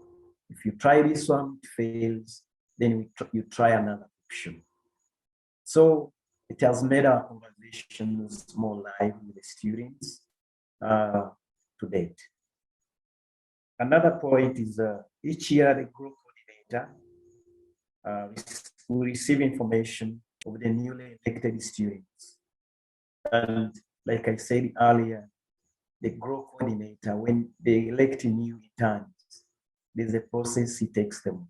If you try this one, it fails, then you try another option. So it has made our conversations more live with the students to date. Another point is each year the group coordinator will receive information of the newly elected students. And like I said earlier, the GROW coordinator, when they elect new interns, there's a process he takes them.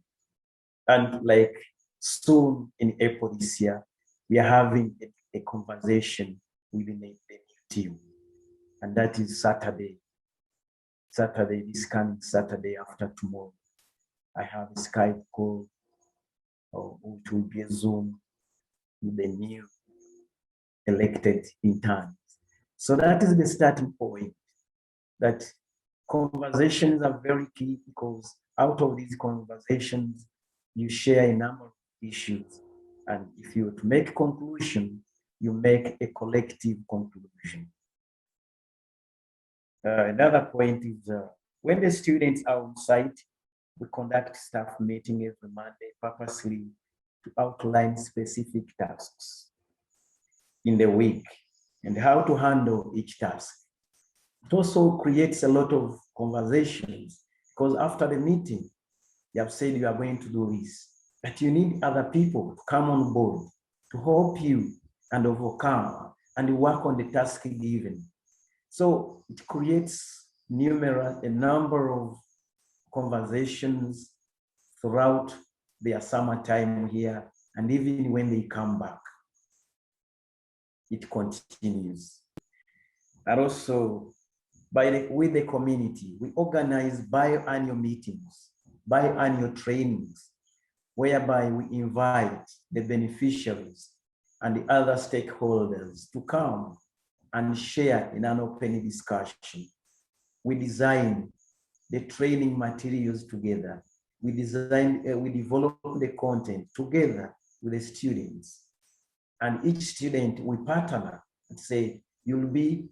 And like soon in April this year, we are having a conversation with the new team. And that is Saturday, this coming Saturday after tomorrow. I have a Skype call, or it will be a Zoom with the new elected interns. So that is the starting point, that conversations are very key, because out of these conversations, you share a number of issues. And if you were to make a conclusion, you make a collective conclusion. Another point is when the students are on site, we conduct staff meeting every Monday purposely to outline specific tasks in the week and how to handle each task. It also creates a lot of conversations, because after the meeting, you have said you are going to do this, but you need other people to come on board to help you and overcome and work on the task given. So it creates a number of conversations throughout their summertime here, and even when they come back, it continues. And also, with the community, we organize biannual meetings, biannual trainings, whereby we invite the beneficiaries and the other stakeholders to come and share in an open discussion. We design the training materials together. We develop the content together with the students. And each student, we partner and say, you'll be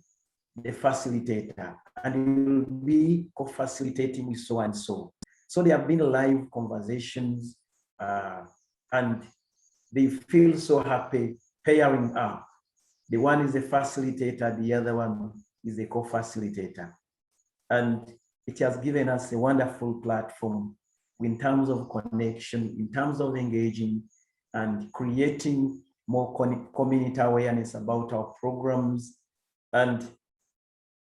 the facilitator and you'll be co-facilitating with so and so. So there have been live conversations and they feel so happy pairing up. The one is a facilitator, the other one is a co-facilitator. And it has given us a wonderful platform in terms of connection, in terms of engaging and creating more community awareness about our programs, and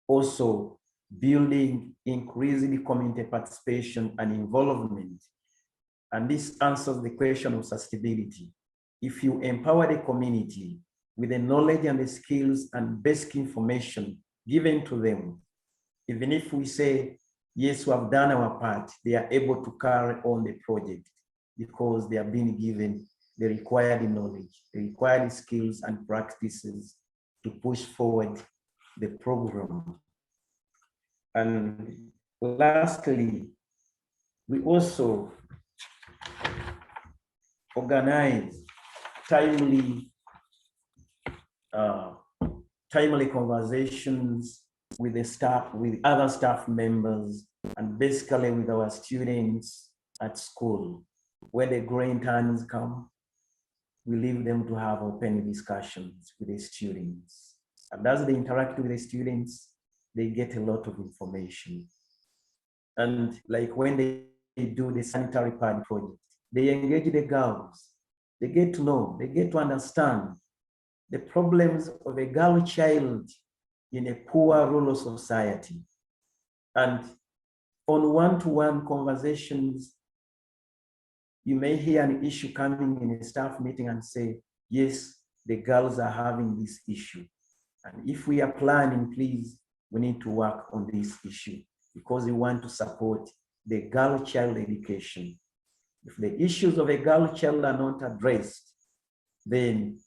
also building increasingly community participation and involvement. And this answers the question of sustainability. If you empower the community with the knowledge and the skills and basic information given to them. Even if we say, yes, we have done our part, they are able to carry on the project because they have been given the required knowledge, the required skills and practices to push forward the program. And lastly, we also organize timely conversations with the staff, with other staff members, and basically with our students at school. When the GROW interns come, we leave them to have open discussions with the students. And as they interact with the students, they get a lot of information. And like when they do the sanitary pad project, they engage the girls. They get to know, they get to understand the problems of a girl child in a poor rural society. And on one-to-one conversations, you may hear an issue coming in a staff meeting and say, yes, the girls are having this issue. And if we are planning, please, we need to work on this issue because we want to support the girl child education. If the issues of a girl child are not addressed, then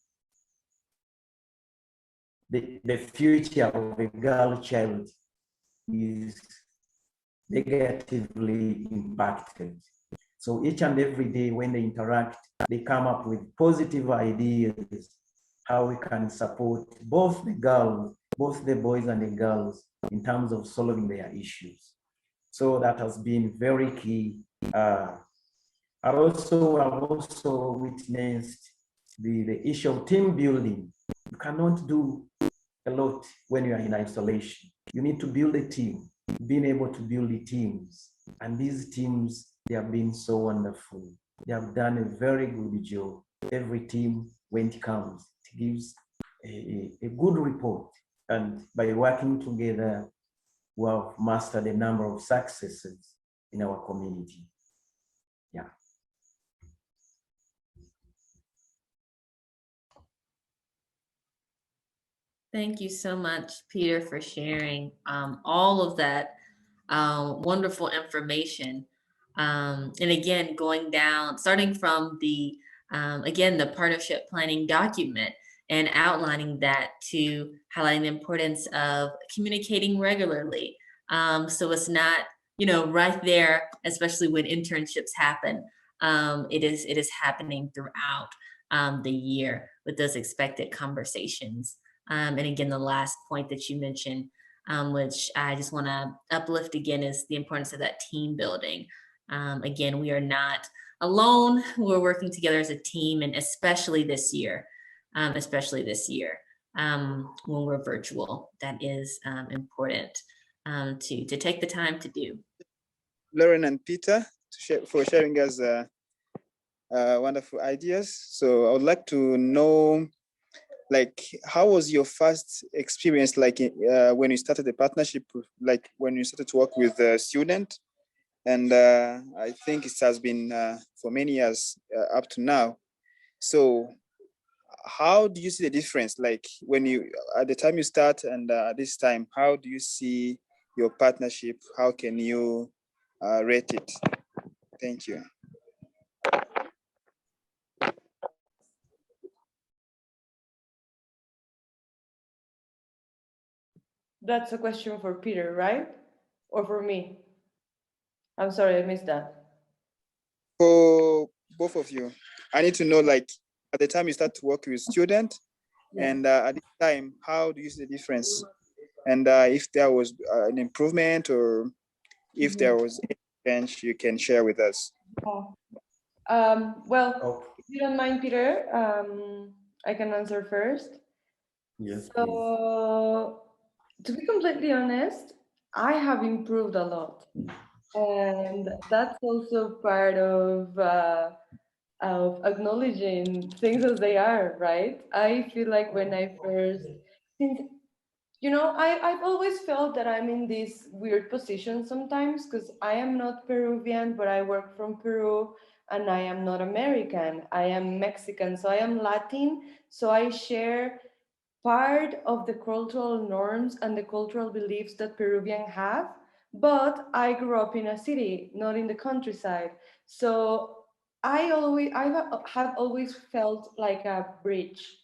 the future of a girl child is negatively impacted. So each and every day when they interact, they come up with positive ideas, how we can support both the girls, both the boys and the girls in terms of solving their issues. So that has been very key. I've also witnessed the issue of team building. You cannot do a lot when you are in isolation. You need to build a team, being able to build the teams. And these teams, they have been so wonderful. They have done a very good job. Every team, when it comes, it gives a good report. And by working together, we have mastered a number of successes in our community. Yeah. Thank you so much, Peter, for sharing all of that wonderful information. And again, going down, starting from the, again, the partnership planning document and outlining that to highlighting the importance of communicating regularly. So it's not, right there, especially when internships happen. It is happening throughout the year with those expected conversations. And again, the last point that you mentioned, which I just want to uplift again, is the importance of that team building. Again, we are not alone. We're working together as a team, and especially this year, when we're virtual, that is important to take the time to do. Lorena and Peter for sharing us wonderful ideas. So I would like to know, like, how was your first experience, like when you started the partnership, like when you started to work with a student? And I think it has been for many years up to now. So how do you see the difference? Like when you, at the time you start and this time, how do you see your partnership? How can you rate it? Thank you. That's a question for Peter, right? Or for me? I'm sorry, I missed that. For both of you, I need to know, like, at the time you start to work with student, and at this time, how do you see the difference? And if there was an improvement, or if there was a change, you can share with us. Well, if you don't mind, Peter, I can answer first. Yes, so, to be completely honest, I have improved a lot. And that's also part of acknowledging things as they are, right? I feel like when I first, since, I've always felt that I'm in this weird position sometimes because I am not Peruvian, but I work from Peru, and I am not American. I am Mexican, so I am Latin. So I share part of the cultural norms and the cultural beliefs that Peruvians have, but I grew up in a city, not in the countryside. So I have always felt like a bridge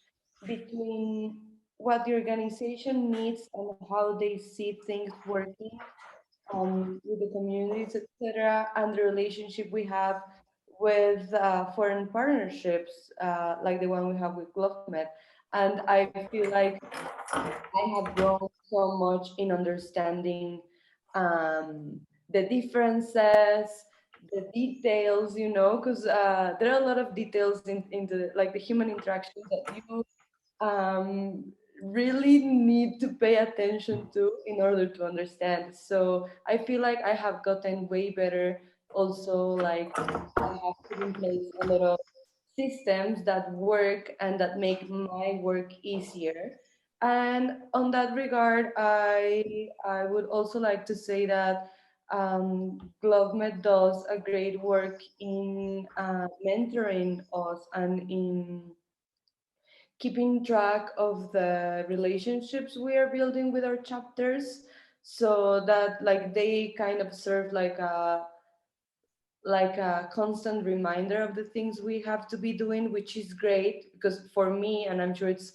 between what the organization needs and how they see things working with the communities, etc., and the relationship we have with foreign partnerships, like the one we have with GlobeMed. And I feel like I have grown so much in understanding the differences, the details, because there are a lot of details in the like the human interaction that you um, really need to pay attention to in order to understand. So I feel like I have gotten way better. Also, like I have put in place a lot of systems that work and that make my work easier. And on that regard, I would also like to say that GlobeMed does a great work in mentoring us and in keeping track of the relationships we are building with our chapters, so that like they kind of serve like a constant reminder of the things we have to be doing, which is great because for me, and I'm sure it's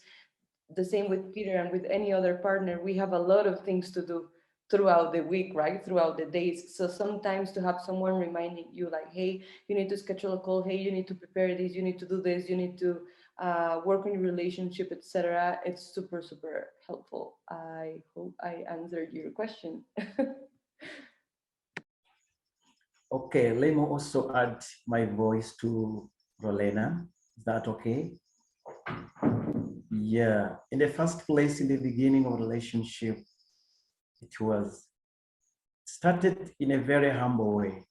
the same with Peter and with any other partner, we have a lot of things to do throughout the week, right? Throughout the days. So sometimes to have someone reminding you, like, hey, you need to schedule a call, hey, you need to prepare this, you need to do this, you need to work on your relationship, etc. It's super, super helpful. I hope I answered your question. Okay, let me also add my voice to Lorena. Is that okay? Yeah, in the first place, in the beginning of relationship, it was started in a very humble way.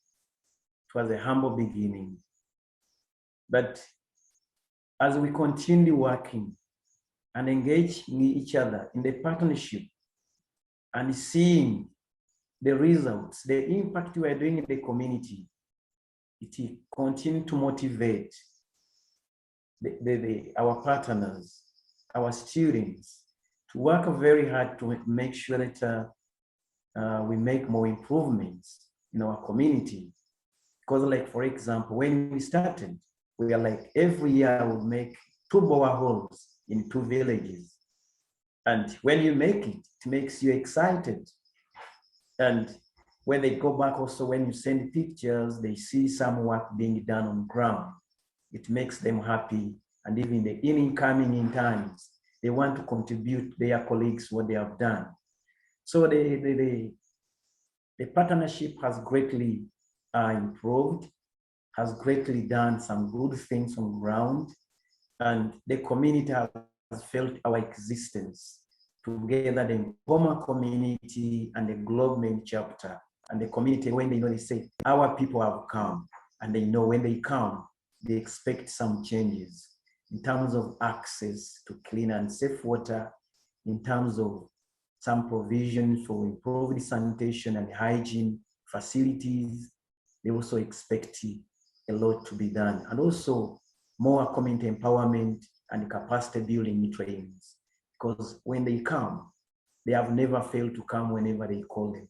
It was a humble beginning. But as we continue working and engaging each other in the partnership and seeing the results, the impact we are doing in the community, it continues to motivate our partners, our students, to work very hard to make sure that we make more improvements in our community. Because like, for example, when we started, we are like, every year I would make 2 boreholes in 2 villages. And when you make it, it makes you excited. And when they go back also, when you send pictures, they see some work being done on ground. It makes them happy. And even the incoming interns, they want to contribute their colleagues what they have done. So the partnership has greatly improved, has greatly done some good things on ground, and the community has felt our existence together, the Mpoma community and the GlobeMed chapter. And the community, when they know, they say, our people have come, and they know when they come, they expect some changes in terms of access to clean and safe water, in terms of some provision for improved sanitation and hygiene facilities. They also expect a lot to be done, and also more community empowerment and capacity building trainings. Because when they come, they have never failed to come whenever they call them.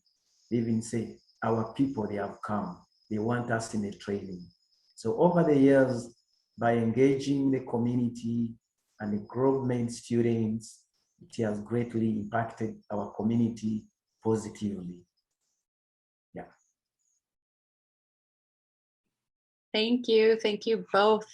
They even say, our people, they have come. They want us in the training. So over the years, by engaging the community and the GlobeMed students, it has greatly impacted our community positively. Yeah. Thank you both.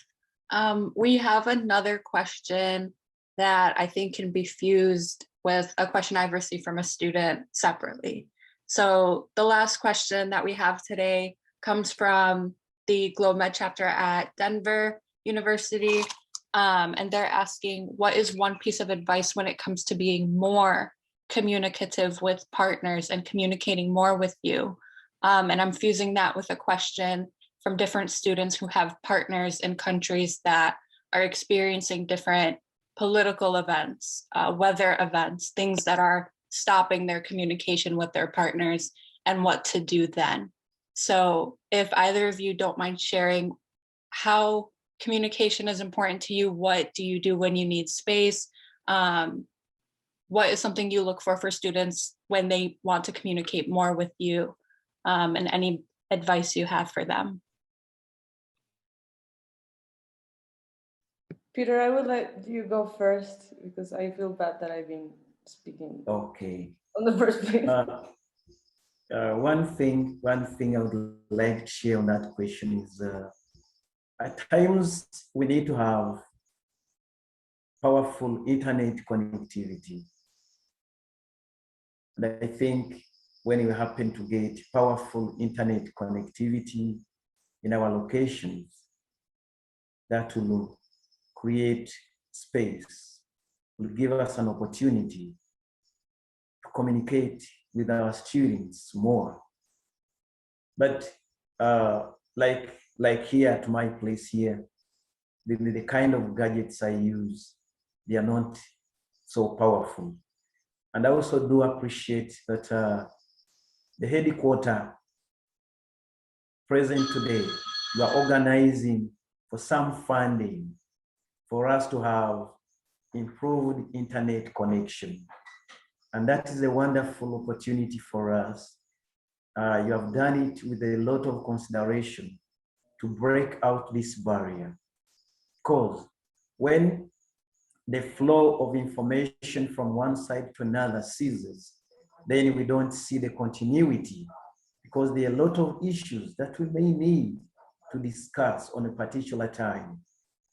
We have another question that I think can be fused with a question I've received from a student separately. So the last question that we have today comes from the GlobeMed chapter at Denver University. And they're asking, what is one piece of advice when it comes to being more communicative with partners and communicating more with you? And I'm fusing that with a question from different students who have partners in countries that are experiencing different political events, weather events, things that are stopping their communication with their partners, and what to do then. So if either of you don't mind sharing how communication is important to you, what do you do when you need space? what is something you look for students when they want to communicate more with you, and any advice you have for them? Peter, I would let you go first because I feel bad that I've been speaking Okay. on the first place. One thing I would like to share on that question is at times we need to have powerful internet connectivity. And I think when we happen to get powerful internet connectivity in our locations, that will create space, will give us an opportunity to communicate with our students more. But like here at my place here, the kind of gadgets I use, they are not so powerful. And I also do appreciate that the headquarters present today, we are organizing for some funding for us to have improved internet connection. And that is a wonderful opportunity for us. You have done it with a lot of consideration to break out this barrier. Because when the flow of information from one side to another ceases, then we don't see the continuity, because there are a lot of issues that we may need to discuss on a particular time.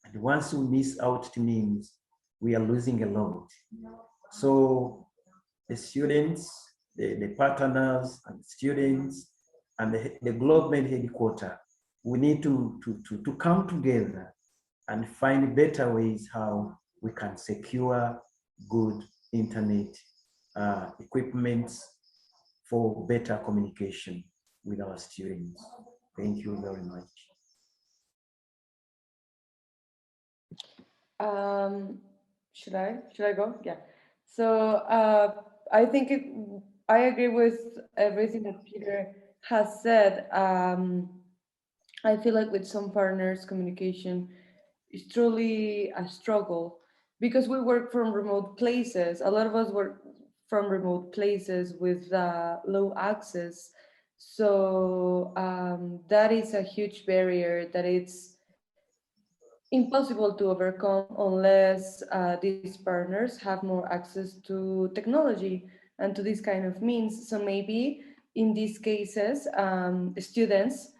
And once we miss out, it means we are losing a lot. So the students, the partners and students and the GlobeMed headquarters, we need to come together and find better ways how we can secure good internet equipment for better communication with our students. Thank you very much. Should I go? Yeah. So I think I agree with everything that Peter has said. I feel like with some partners, communication is truly a struggle because we work from remote places. A lot of us work from remote places with low access. So that is a huge barrier that it's impossible to overcome unless these partners have more access to technology and to this kind of means. So maybe in these cases, um, students'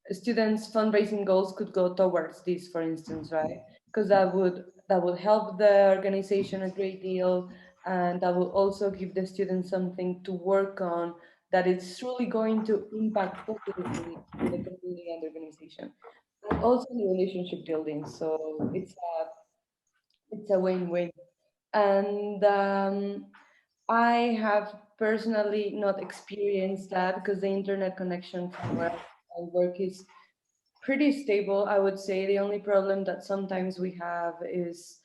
fundraising goals could go towards this, for instance, right? Because that would help the organization a great deal, and that will also give the students something to work on that is truly going to impact positively in the community and the organization, and also the relationship building. So it's a win-win. And I have personally not experienced that because the internet connection from where I work is pretty stable, I would say. The only problem that sometimes we have is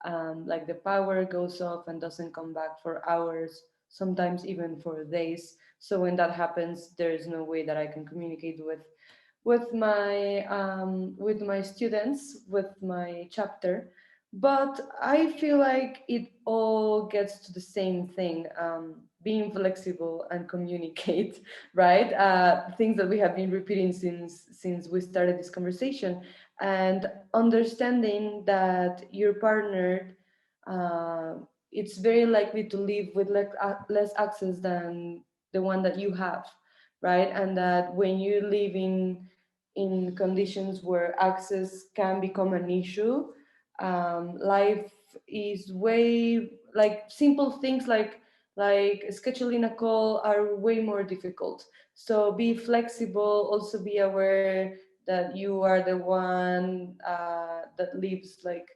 like the power goes off and doesn't come back for hours, sometimes even for days. So when that happens, there is no way that I can communicate with my students, with my chapter. But I feel like it all gets to the same thing, being flexible and communicate, right? Things that we have been repeating since we started this conversation, and understanding that your partner, it's very likely to live with less access than the one that you have, right? And that when you live in conditions where access can become an issue, life is way, like simple things like scheduling a call are way more difficult. So be flexible, also be aware that you are the one that lives like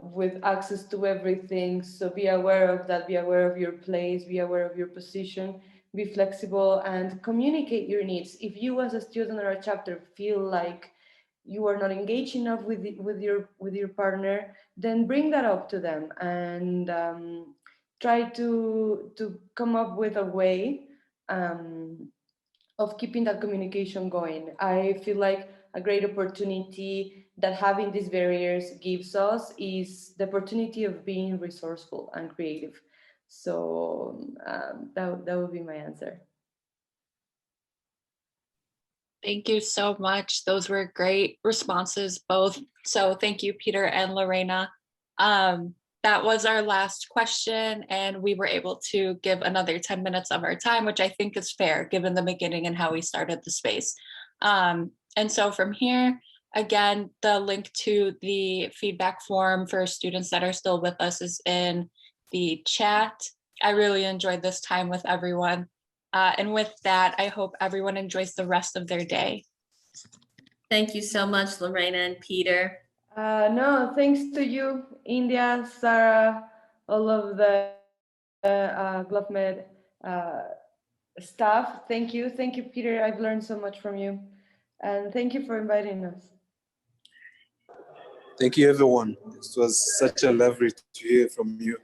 with access to everything. So be aware of that, be aware of your place, be aware of your position, be flexible and communicate your needs. If you as a student or a chapter feel like you are not engaged enough with your partner, then bring that up to them and try to come up with a way of keeping that communication going. I feel like a great opportunity that having these barriers gives us is the opportunity of being resourceful and creative. So that would be my answer. Thank you so much. Those were great responses, both. So thank you, Peter and Lorena. That was our last question, and we were able to give another 10 minutes of our time, which I think is fair given the beginning and how we started the space. And so from here, again, the link to the feedback form for students that are still with us is in the chat. I really enjoyed this time with everyone. And with that, I hope everyone enjoys the rest of their day. Thank you so much, Lorena and Peter. No, thanks to you, India, Sarah, all of the GlobeMed staff. Thank you, Peter. I've learned so much from you, and thank you for inviting us. Thank you, everyone. It was such a lovely to hear from you.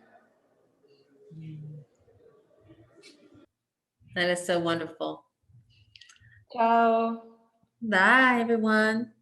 That is so wonderful. Ciao. Bye, everyone.